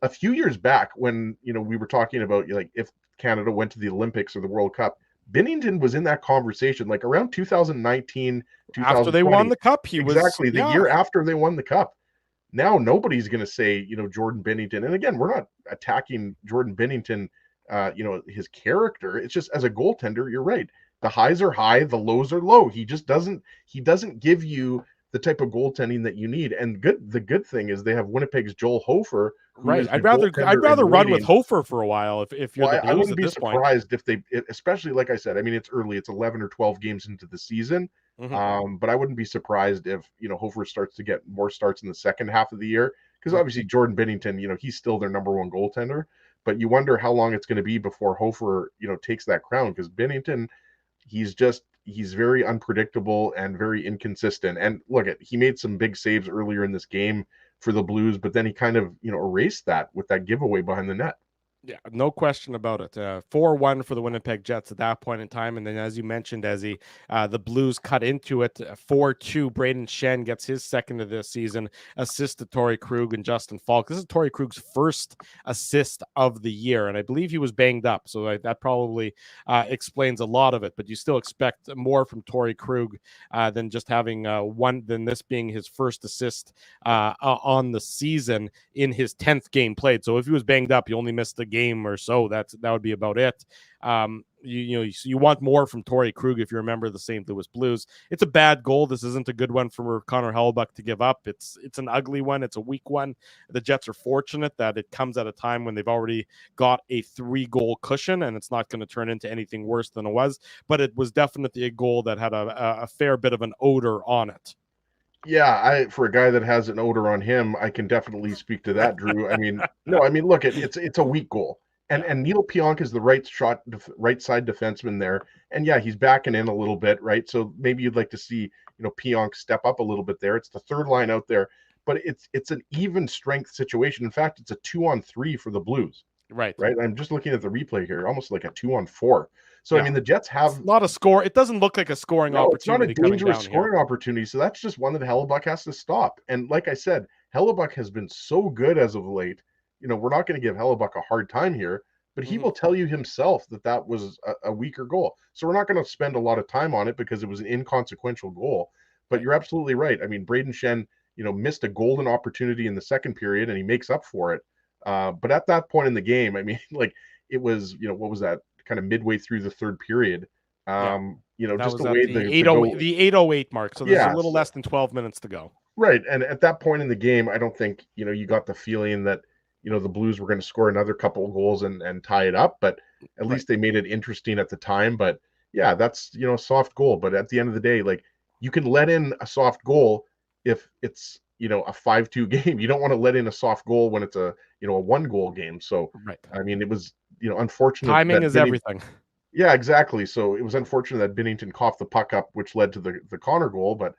a few years back when, we were talking about, like, if Canada went to the Olympics or the World Cup, Binnington was in that conversation, like around 2019, After they won 2020. the cup, he was Exactly, the year after they won the cup. Now nobody's going to say, Jordan Binnington. And again, we're not attacking Jordan Binnington, his character. It's just, as a goaltender, you're right. The highs are high, the lows are low. He doesn't give you the type of goaltending that you need. And the good thing is they have Winnipeg's Joel Hofer. Right. I'd rather run with Hofer for a while if you're the Blues. I wouldn't be this surprised point. especially, like I said, I mean, it's early. It's 11 or 12 games into the season. Mm-hmm. But I wouldn't be surprised if, Hofer starts to get more starts in the second half of the year, because obviously Jordan Binnington, he's still their number one goaltender, but you wonder how long it's going to be before Hofer, takes that crown, because Binnington, he's very unpredictable and very inconsistent. And look, he made some big saves earlier in this game for the Blues, but then he kind of, erased that with that giveaway behind the net. Yeah, no question about it. 4-1 for the Winnipeg Jets at that point in time. And then, as you mentioned, the Blues cut into it, 4-2. Braden Shen gets his second of this season, assist to Torrey Krug and Justin Falk. This is Torrey Krug's first assist of the year, and I believe he was banged up, so that probably explains a lot of it. But you still expect more from Torrey Krug than just having than this being his first assist on the season in his 10th game played. So if he was banged up, he only missed the game or so. That would be about it. You want more from Torrey Krug if you remember the St. Louis Blues. It's a bad goal. This isn't a good one for Connor Hellebuyck to give up. It's an ugly one. It's a weak one. The Jets are fortunate that it comes at a time when they've already got a 3-goal cushion, and it's not going to turn into anything worse than it was. But it was definitely a goal that had a fair bit of an odor on it. Yeah, for a guy that has an odor on him, I can definitely speak to that, Drew. I mean, look, it's a weak goal. And Niku Pionk is the right side defenseman there. And yeah, he's backing in a little bit, right? So maybe you'd like to see, Pionk step up a little bit there. It's the third line out there, but it's an even strength situation. In fact, it's a 2-on-3 for the Blues. Right. I'm just looking at the replay here, almost like a 2-on-4. So, yeah. I mean, the Jets have... It's not a score. It doesn't look like a scoring opportunity. It's not a dangerous scoring opportunity. So that's just one that Hellebuyck has to stop. And like I said, Hellebuyck has been so good as of late. We're not going to give Hellebuyck a hard time here, but he will tell you himself that was a weaker goal. So we're not going to spend a lot of time on it because it was an inconsequential goal. But you're absolutely right. I mean, Braden Shen, missed a golden opportunity in the second period, and he makes up for it. But at that point in the game, I mean, like, it was, what was that? Kind of midway through the third period. Just the way the 808 mark. So there's a little less than 12 minutes to go. Right. And at that point in the game, I don't think, you got the feeling that, the Blues were going to score another couple of goals and tie it up, but at least they made it interesting at the time. But yeah, that's, a soft goal. But at the end of the day, like, you can let in a soft goal if it's, a 5-2 game. You don't want to let in a soft goal when it's a 1-goal game. So, I mean, it was, unfortunate. Timing is everything. Yeah, exactly. So it was unfortunate that Binnington coughed the puck up, which led to the Connor goal. But,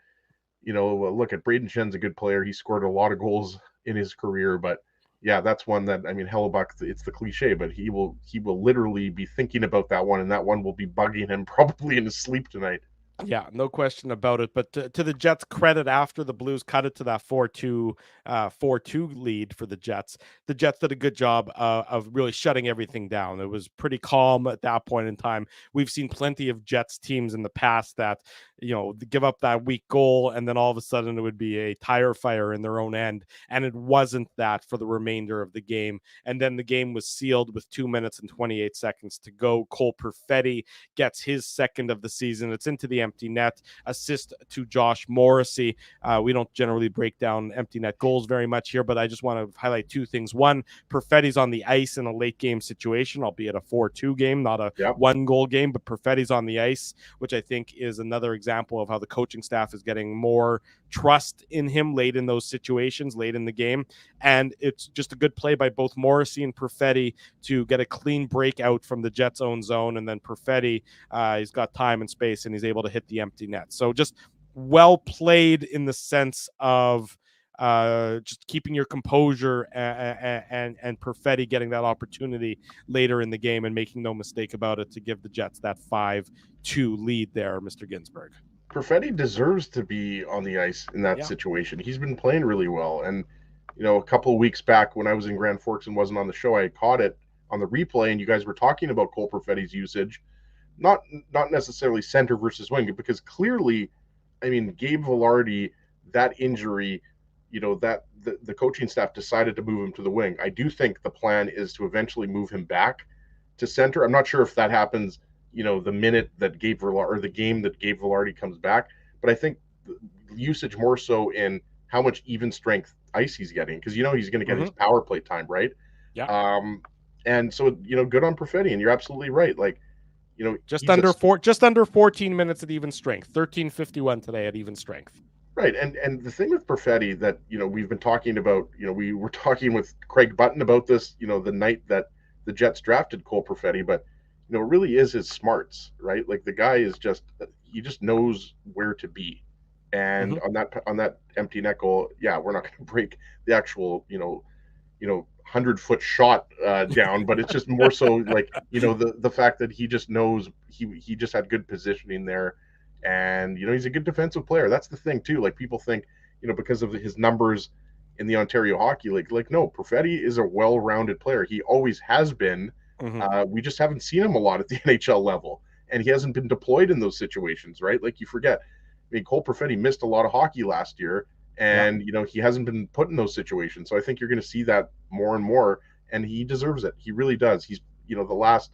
look at Braden Shen's a good player. He scored a lot of goals in his career. But yeah, that's one that, I mean, Hellebuyck, it's the cliche, but he will literally be thinking about that one, and that one will be bugging him probably in his sleep tonight. Yeah, no question about it. But to the Jets' credit, after the Blues cut it to that 4-2 lead for the Jets did a good job of really shutting everything down. It was pretty calm at that point in time. We've seen plenty of Jets teams in the past that, give up that weak goal, and then all of a sudden it would be a tire fire in their own end. And it wasn't that for the remainder of the game. And then the game was sealed with 2 minutes and 28 seconds to go. Cole Perfetti gets his second of the season. It's into the empty net, assist to Josh Morrissey. We don't generally break down empty net goals very much here, but I just want to highlight two things. One, Perfetti's on the ice in a late game situation, albeit a 4-2 game, not a 1-goal game, but Perfetti's on the ice, which I think is another example of how the coaching staff is getting more trust in him late in those situations, late in the game. And it's just a good play by both Morrissey and Perfetti to get a clean breakout from the Jets' own zone. And then Perfetti, he's got time and space, and he's able to hit the empty net. So just well played in the sense of just keeping your composure and Perfetti getting that opportunity later in the game and making no mistake about it to give the Jets that 5-2 lead there, Mr. Ginsburg. Perfetti deserves to be on the ice in that situation. He's been playing really well. And, a couple of weeks back when I was in Grand Forks and wasn't on the show, I caught it on the replay, and you guys were talking about Cole Perfetti's usage, not necessarily center versus wing, because clearly, Gabe Vilardi, that injury, that the coaching staff decided to move him to the wing. I do think the plan is to eventually move him back to center. I'm not sure if that happens, the minute that Gabe Vilardi, or the game that Gabe Vilardi comes back, but I think usage more so in how much even strength ice he's getting, because he's going to get his power play time, right? Yeah. And so good on Perfetti, and you're absolutely right. Like, just under 14 minutes at even strength, 13:51 today at even strength. Right, and the thing with Perfetti that we've been talking about, we were talking with Craig Button about this, the night that the Jets drafted Cole Perfetti, but it really is his smarts, right? Like, the guy is he just knows where to be, and on that empty net goal, we're not going to break the actual 100-foot shot down, but it's just more so like the fact that he just knows he just had good positioning there. And, he's a good defensive player. That's the thing, too. Like, people think, because of his numbers in the Ontario Hockey League, like, no, Perfetti is a well-rounded player. He always has been. We just haven't seen him a lot at the NHL level. And he hasn't been deployed in those situations, right? Like, you forget. Cole Perfetti missed a lot of hockey last year. And, he hasn't been put in those situations. So I think you're going to see that more and more. And he deserves it. He really does. He's, the last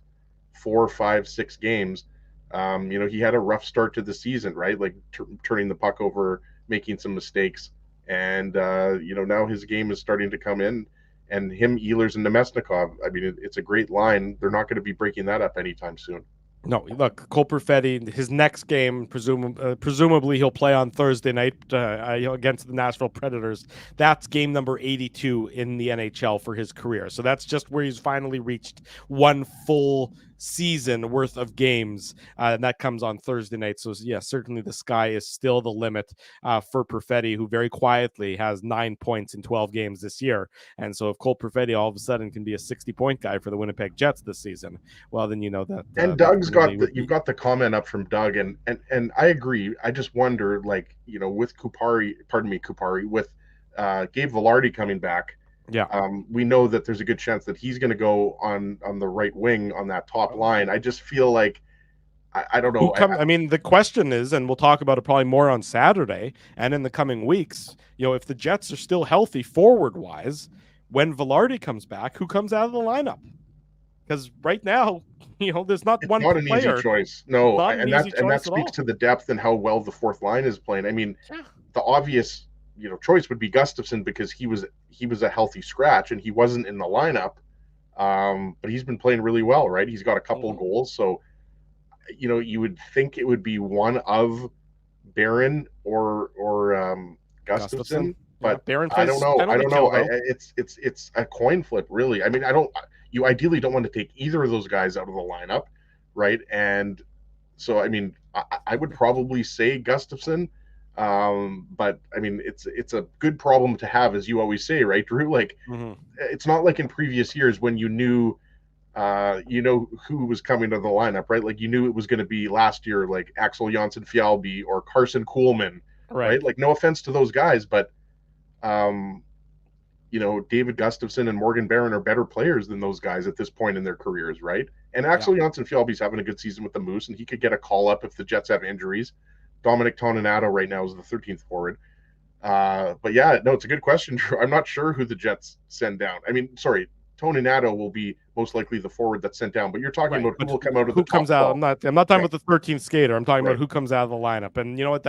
4, 5, 6 games, he had a rough start to the season, right? Like turning the puck over, making some mistakes. And, now his game is starting to come in, and him, Ehlers, and Nemesnikov. It's a great line. They're not going to be breaking that up anytime soon. No, look, Cole Perfetti, his next game, presumably he'll play on Thursday night against the Nashville Predators. That's game number 82 in the NHL for his career. So that's just where he's finally reached one full season worth of games, and that comes on Thursday night. So certainly the sky is still the limit for Perfetti, who very quietly has 9 points in 12 games this year. And so if Cole Perfetti all of a sudden can be a 60-point guy for the Winnipeg Jets this season, well, then that. And Doug's you've got the comment up from Doug, and I agree. I just wonder, like, with Kupari, with Gabe Vilardi coming back. We know that there's a good chance that he's going to go on the right wing on that top line. I just feel like I don't know. The question is, and we'll talk about it probably more on Saturday and in the coming weeks, if the Jets are still healthy forward-wise, when Vilardi comes back, who comes out of the lineup? Because right now, there's not one player. It's not an easy choice. No, and that speaks to the depth and how well the fourth line is playing. The obvious choice would be Gustafsson, because he was a healthy scratch and he wasn't in the lineup, but he's been playing really well, right? He's got a couple goals, so you would think it would be one of Barron or Gustafsson, but Barron I don't know. It's a coin flip, really. You ideally don't want to take either of those guys out of the lineup, right? And so I would probably say Gustafsson. But it's a good problem to have, as you always say, right, Drew? Like, it's not like in previous years when you knew who was coming to the lineup, right? Like, you knew it was going to be last year, like Axel Jonsson-Fjällby or Carson Kuhlman, right? Like, no offense to those guys, but David Gustafsson and Morgan Barron are better players than those guys at this point in their careers, right? And Axel Jonsson-Fjällby's having a good season with the Moose, and he could get a call up if the Jets have injuries. Dominic Toninato right now is the 13th forward. But it's a good question, Drew. I'm not sure who the Jets send down. Toninato will be most likely the forward that's sent down, but you're talking about who will come out of the top 12. I'm not talking about the 13th skater. I'm talking about who comes out of the lineup. And you know what?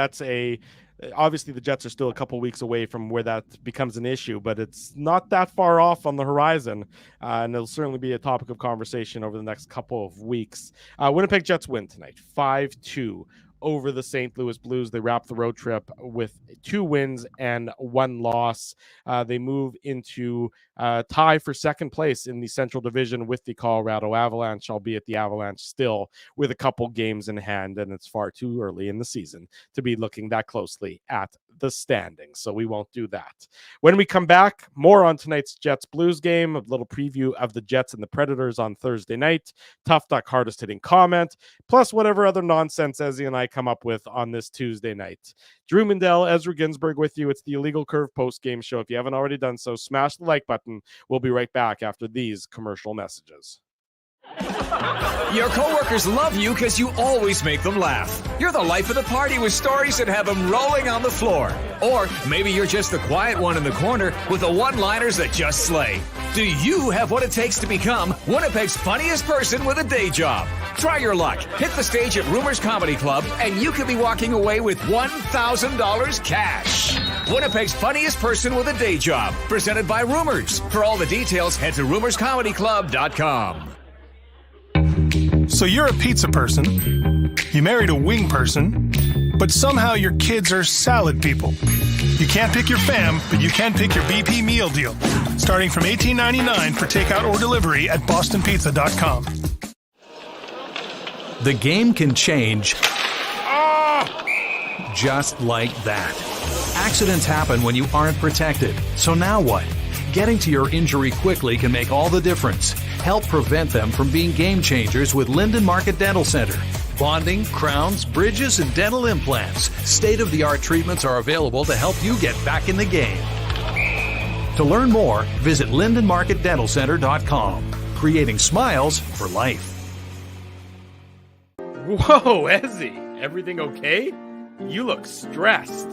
Obviously the Jets are still a couple weeks away from where that becomes an issue, but it's not that far off on the horizon. And it'll certainly be a topic of conversation over the next couple of weeks. Winnipeg Jets win tonight, 5-2. Over the St. Louis Blues. They wrap the road trip with 2 wins and 1 loss. They move into tie for second place in the Central Division with the Colorado Avalanche, albeit the Avalanche still with a couple games in hand, and it's far too early in the season to be looking that closely at the standings, so we won't do that. When we come back, more on tonight's Jets Blues game, a little preview of the Jets and the Predators on Thursday night, Tough Duck hardest hitting comment, plus whatever other nonsense Ezzy and I come up with on this Tuesday night. Drew Mindell, Ezra Ginsburg with you. It's the Illegal Curve post-game show. If you haven't already done so, smash the like button. We'll be right back after these commercial messages. Your coworkers love you because you always make them laugh. You're the life of the party with stories that have them rolling on the floor. Or maybe you're just the quiet one in the corner with the one-liners that just slay. Do you have what it takes to become Winnipeg's funniest person with a day job? Try your luck. Hit the stage at Rumors Comedy Club, and you could be walking away with $1,000 cash. Winnipeg's funniest person with a day job, presented by Rumors. For all the details, head to rumorscomedyclub.com. So you're a pizza person, you married a wing person, but somehow your kids are salad people. You can't pick your fam, but you can pick your BP meal deal, starting from $18.99 for takeout or delivery at bostonpizza.com. The game can change just like that. Accidents happen when you aren't protected. So now what? Getting to your injury quickly can make all the difference. Help prevent them from being game changers with Linden Market Dental Center. Bonding, crowns, bridges, and dental implants. State-of-the-art treatments are available to help you get back in the game. To learn more, visit lindenmarketdentalcenter.com. Creating smiles for life. Whoa, Ezzy, everything okay? You look stressed.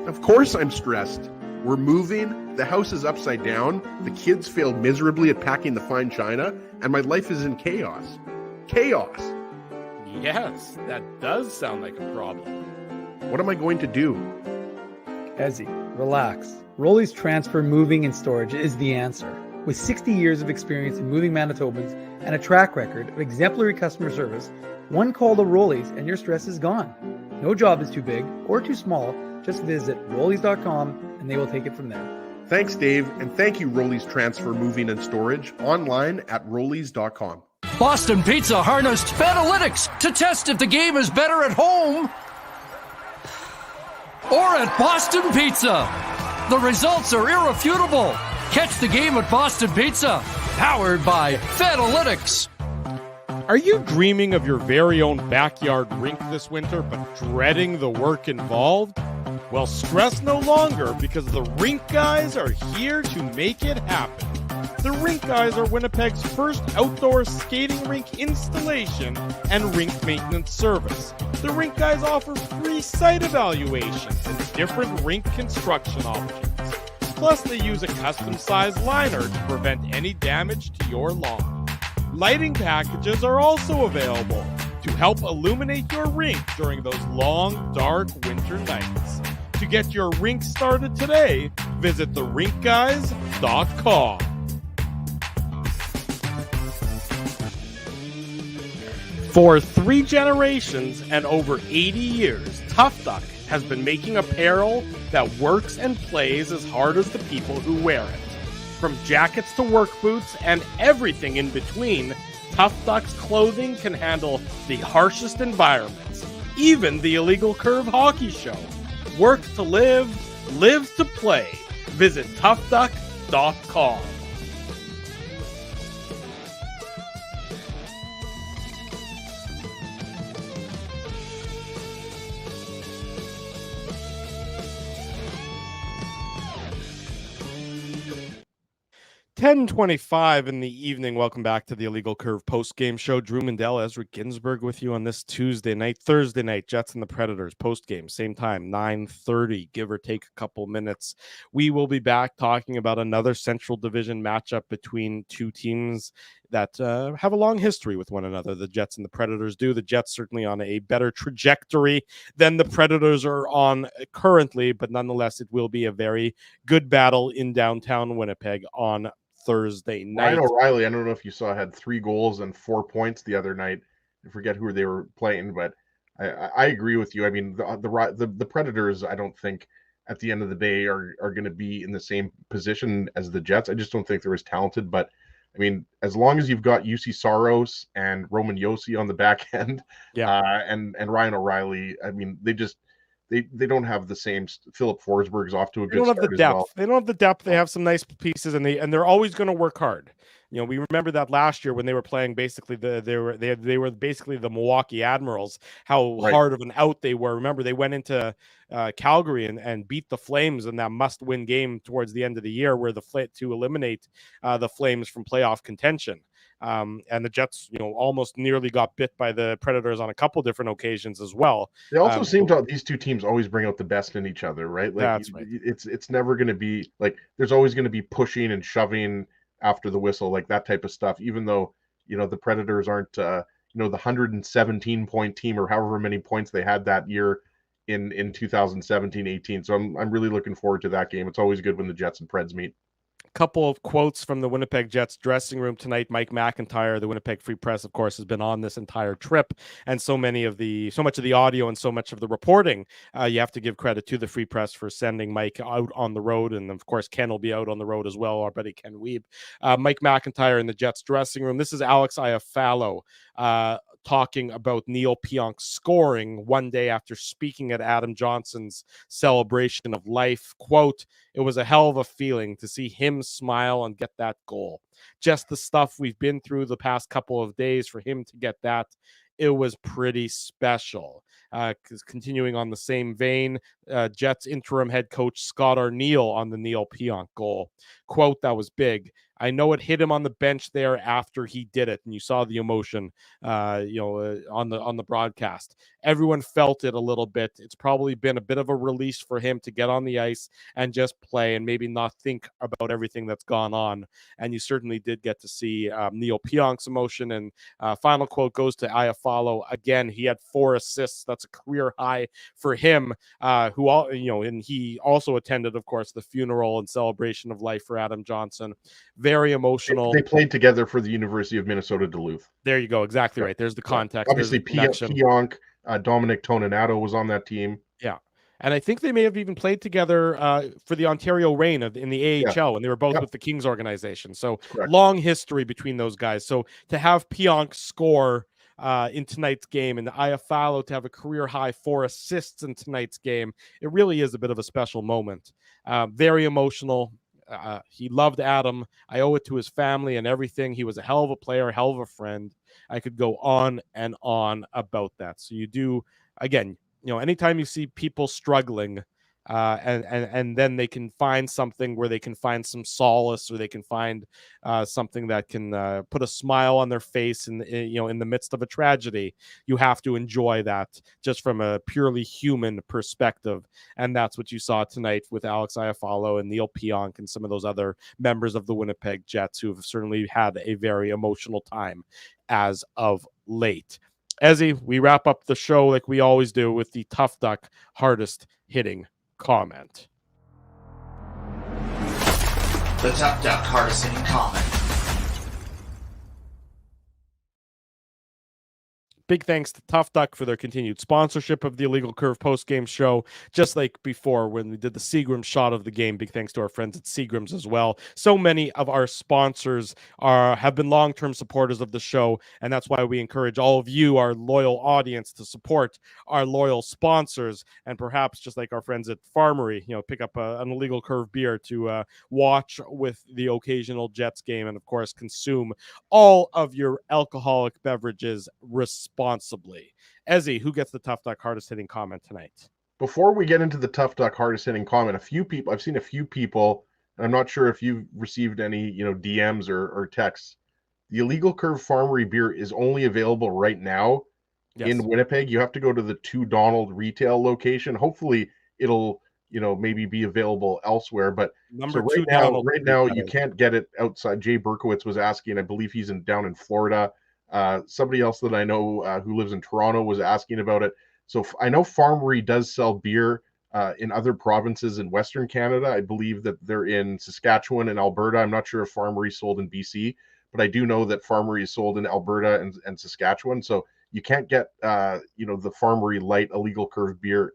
Of course I'm stressed. We're moving, the house is upside down, the kids failed miserably at packing the fine china, and my life is in chaos. Chaos! Yes, that does sound like a problem. What am I going to do? Ezzy, relax. Rolly's Transfer Moving and Storage is the answer. With 60 years of experience in moving Manitobans and a track record of exemplary customer service, one call to Rolly's and your stress is gone. No job is too big or too small. Just visit Rollies.com and they will take it from there. Thanks, Dave, and thank you, Rollies Transfer Moving and Storage, online at Rollies.com. Boston Pizza harnessed Fanalytics to test if the game is better at home or at Boston Pizza. The results are irrefutable. Catch the game at Boston Pizza, powered by Fanalytics. Are you dreaming of your very own backyard rink this winter, but dreading the work involved? Well, stress no longer, because the Rink Guys are here to make it happen. The Rink Guys are Winnipeg's first outdoor skating rink installation and rink maintenance service. The Rink Guys offer free site evaluations and different rink construction options. Plus, they use a custom-sized liner to prevent any damage to your lawn. Lighting packages are also available to help illuminate your rink during those long, dark winter nights. To get your rink started today, visit therinkguys.com. For 3 generations and over 80 years, Tough Duck has been making apparel that works and plays as hard as the people who wear it. From jackets to work boots and everything in between, Tough Duck's clothing can handle the harshest environments, even the Illegal Curve hockey show. Work to live, live to play. Visit toughduck.com. $10:25 in the evening. Welcome back to the Illegal Curve post-game show. Drew Mindell, Ezra Ginsburg with you on this Thursday night. Jets and the Predators post-game, same time, 9:30, give or take a couple minutes. We will be back talking about another Central Division matchup between two teams that have a long history with one another. The Jets and the Predators do. The Jets certainly on a better trajectory than the Predators are on currently, but nonetheless, it will be a very good battle in downtown Winnipeg on Thursday night. Ryan O'Reilly, I don't know if you saw, had 3 goals and 4 points the other night. I forget who they were playing, but I agree with you. I mean, the Predators, I don't think at the end of the day are going to be in the same position as the Jets. I just don't think they're as talented. But I mean, as long as you've got UC Saros and Roman Yossi on the back end, and Ryan O'Reilly, I mean, they don't have the same. Philip Forsberg's off to a They good don't have the start as depth. well. They don't have the depth. They have some nice pieces, and they're always going to work hard. You know, we remember that last year when they were playing basically they were basically the Milwaukee Admirals. How Right. hard of an out they were. Remember, they went into Calgary and beat the Flames in that must-win game towards the end of the year, where to eliminate the Flames from playoff contention. And the Jets, you know, almost nearly got bit by the Predators on a couple different occasions as well. They also seem to, these two teams always bring out the best in each other, right? Like That's right. It's never going to be like, there's always going to be pushing and shoving after the whistle, like that type of stuff, even though, you know, the Predators aren't, you know, the 117-point team or however many points they had that year in 2017-18. So I'm really looking forward to that game. It's always good when the Jets and Preds meet. Couple of quotes from the Winnipeg Jets dressing room tonight. Mike McIntyre, the Winnipeg Free Press, of course, has been on this entire trip, and so much of the audio and so much of the reporting. You have to give credit to the Free Press for sending Mike out on the road, and of course, Ken will be out on the road as well. Our buddy Ken Wiebe. Mike McIntyre in the Jets dressing room. This is Alex Iafallo talking about Niku Pionk scoring one day after speaking at Adam Johnson's celebration of life. Quote, "It was a hell of a feeling to see him smile and get that goal. Just the stuff we've been through the past couple of days, for him to get that, it was pretty special." Continuing on the same vein, Jets interim head coach Scott Arniel on the Niku Pionk goal. Quote, "That was big. I know it hit him on the bench there after he did it," and you saw the emotion, on the broadcast. Everyone felt it a little bit. It's probably been a bit of a release for him to get on the ice and just play and maybe not think about everything that's gone on. And you certainly did get to see Niku Pionk's emotion. And final quote goes to Iafallo. Again, he had 4 assists. That's a career high for him. And he also attended, of course, the funeral and celebration of life for Adam Johnson. Very emotional. They played together for the University of Minnesota Duluth. There you go. Exactly right. There's the context. Obviously, Pionk, Dominic Toninato was on that team. Yeah. And I think they may have even played together for the Ontario Reign in the AHL, and they were both with the Kings organization. So long history between those guys. So to have Pionk score in tonight's game and Iafallo to have a career high 4 assists in tonight's game, it really is a bit of a special moment. Very emotional. He loved Adam. I owe it to his family and everything. He was a hell of a player, hell of a friend. I could go on and on about that. So you do, again, anytime you see people struggling, and then they can find something where they can find some solace, or they can find something that can put a smile on their face in the midst of a tragedy. You have to enjoy that just from a purely human perspective, and that's what you saw tonight with Alex Iafallo and Niku Pionk and some of those other members of the Winnipeg Jets who have certainly had a very emotional time as of late. Ezzy, we wrap up the show like we always do with the Tough Duck hardest hitting comment. The Tough Duck hardest hitting comment. Big thanks to Tough Duck for their continued sponsorship of the Illegal Curve post-game show. Just like before when we did the Seagrams shot of the game, big thanks to our friends at Seagrams as well. So many of our sponsors have been long-term supporters of the show, and that's why we encourage all of you, our loyal audience, to support our loyal sponsors, and perhaps just like our friends at Farmery, pick up an Illegal Curve beer to watch with the occasional Jets game, and of course consume all of your alcoholic beverages responsibly. Ezzy, who gets the Tough Duck hardest hitting comment tonight? Before we get into the Tough Duck hardest hitting comment, I've seen a few people, and I'm not sure if you've received any, DMs or texts. The Illegal Curve Farmery beer is only available right now in Winnipeg. You have to go to the 2 Donald retail location. Hopefully it'll, maybe be available elsewhere, but right now you can't get it outside. Jay Berkowitz was asking, I believe he's down in Florida. Somebody else that I know who lives in Toronto was asking about it. So I know Farmery does sell beer in other provinces in Western Canada. I believe that they're in Saskatchewan and Alberta. I'm not sure if Farmery sold in BC, but I do know that Farmery is sold in Alberta and Saskatchewan. So you can't get, the Farmery Light Illegal Curve beer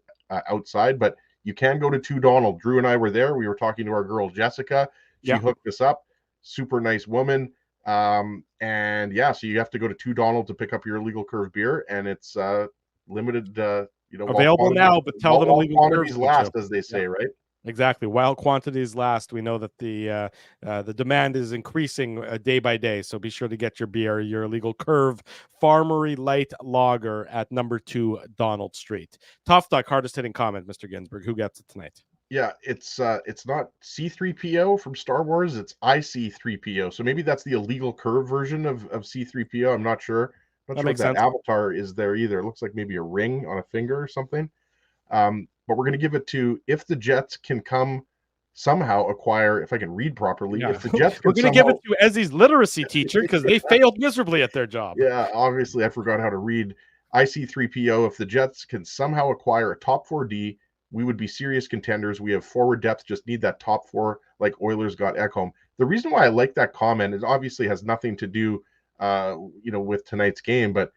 outside, but you can go to 2 Donald. Drew and I were there. We were talking to our girl, Jessica. She hooked us up. Super nice woman. So you have to go to 2 Donald to pick up your Illegal Curve beer, and it's limited Available now, but tell them while illegal quantities curve, last, as they say, right? Exactly. While quantities last, we know that the demand is increasing day by day. So be sure to get your beer, your illegal curve Farmery Light Lager at number 2 Donald Street. Tough Duck, hardest hitting comment, Mr. Ginsburg. Who gets it tonight? Yeah, it's not C3PO from Star Wars, it's IC3PO. So maybe that's the illegal curve version of C3PO. I'm not sure. Not That sure what makes that sense. avatar is there either. It looks like maybe a ring on a finger or something. But we're going to give it to if the Jets can come somehow acquire, if I can read properly, Yeah. if the Jets We're can going to give it to Ezzy's literacy teacher because they failed miserably at their job. Yeah, obviously I forgot how to read. IC3PO, if the Jets can somehow acquire a top 4D, we would be serious contenders. We have forward depth, just need that top 4 like Oilers got Ekholm. The reason why I like that comment is obviously has nothing to do with tonight's game, but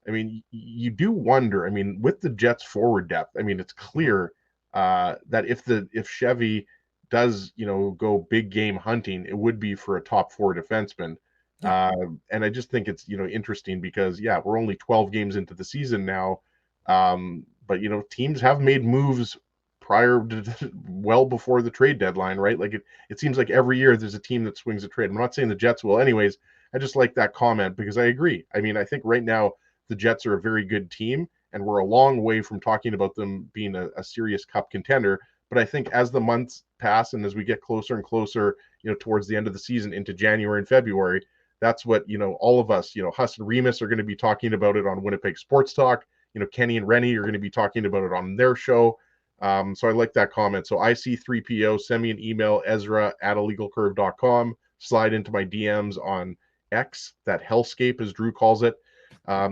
I mean, you do wonder. I mean, with the Jets' forward depth, I mean, it's clear that if Chevy does, go big game hunting, it would be for a top 4 defenseman. Yeah. And I just think it's interesting because we're only 12 games into the season now, but teams have made moves prior to well before the trade deadline, right? Like it seems like every year there's a team that swings a trade. I'm not saying the Jets will, anyways. I just like that comment because I agree. I mean, I think right now the Jets are a very good team, and we're a long way from talking about them being a serious cup contender. But I think as the months pass and as we get closer and closer, towards the end of the season into January and February, that's what, all of us, Huss and Remus are going to be talking about it on Winnipeg Sports Talk. Kenny and Rennie are going to be talking about it on their show. So I like that comment. So IC3PO, send me an email, Ezra@illegalcurve.com. Slide into my DMs on X, that hellscape as Drew calls it.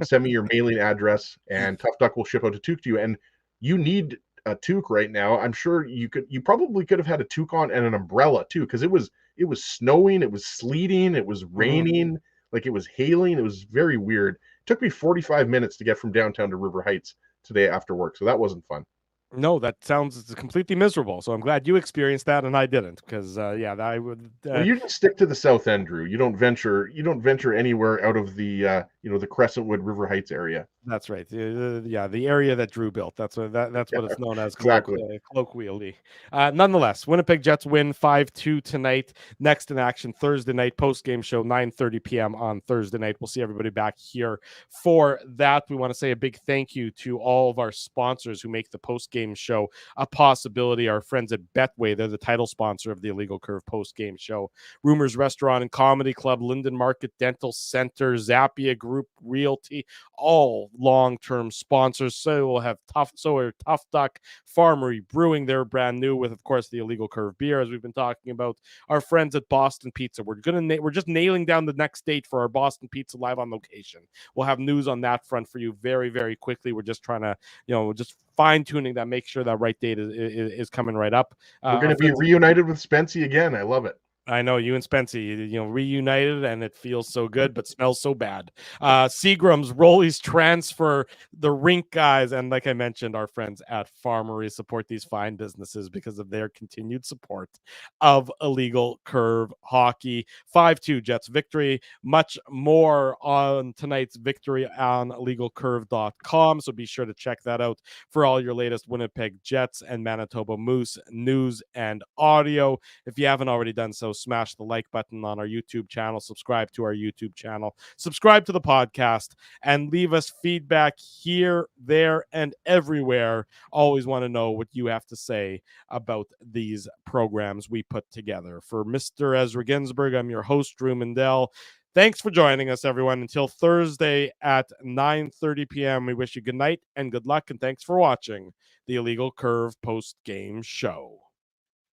Send me your mailing address, and Tough Duck will ship out a toque to you. And you need a toque right now. I'm sure you probably could have had a toque on and an umbrella too, because it was snowing, it was sleeting, it was raining, like it was hailing. It was very weird. It took me 45 minutes to get from downtown to River Heights today after work, so that wasn't fun. No, that sounds completely miserable. So I'm glad you experienced that and I didn't, because I would. Well, you just stick to the South End, Drew. You don't venture anywhere out of the the Crescentwood River Heights area. That's right. The area that Drew built. That's what it's known as Exactly. colloquially. Nonetheless, Winnipeg Jets win 5-2 tonight. Next in action Thursday night, post-game show 9:30 p.m. on Thursday night. We'll see everybody back here for that. We want to say a big thank you to all of our sponsors who make the post-game show a possibility. Our friends at Betway, they're the title sponsor of the Illegal Curve post-game show. Rumors Restaurant and Comedy Club, Linden Market Dental Center, Zappia Group Realty, all long-term sponsors. So we'll have Tough Duck, Farmery Brewing. They're brand new with, of course, the Illegal Curve beer, as we've been talking about. Our friends at Boston Pizza. We're just nailing down the next date for our Boston Pizza live on location. We'll have news on that front for you very, very quickly. We're just trying to, just fine-tuning that, make sure that right date is coming right up. We're going to be reunited with Spency again. I love it. I know you and Spency, reunited, and it feels so good, but smells so bad. Seagram's, Rollies transfer, the rink guys, and like I mentioned, our friends at Farmery support these fine businesses because of their continued support of Illegal Curve hockey. 5-2 Jets victory. Much more on tonight's victory on illegalcurve.com. So be sure to check that out for all your latest Winnipeg Jets and Manitoba Moose news and audio. If you haven't already done so, smash the like button on our YouTube channel, subscribe to our YouTube channel, subscribe to the podcast, and leave us feedback here, there, and everywhere. Always want to know what you have to say about these programs we put together. For Mr. Ezra Ginsburg, I'm your host, Drew Mandel. Thanks for joining us, everyone. Until Thursday at 9:30 p.m., we wish you good night and good luck, and thanks for watching the Illegal Curve post-game show.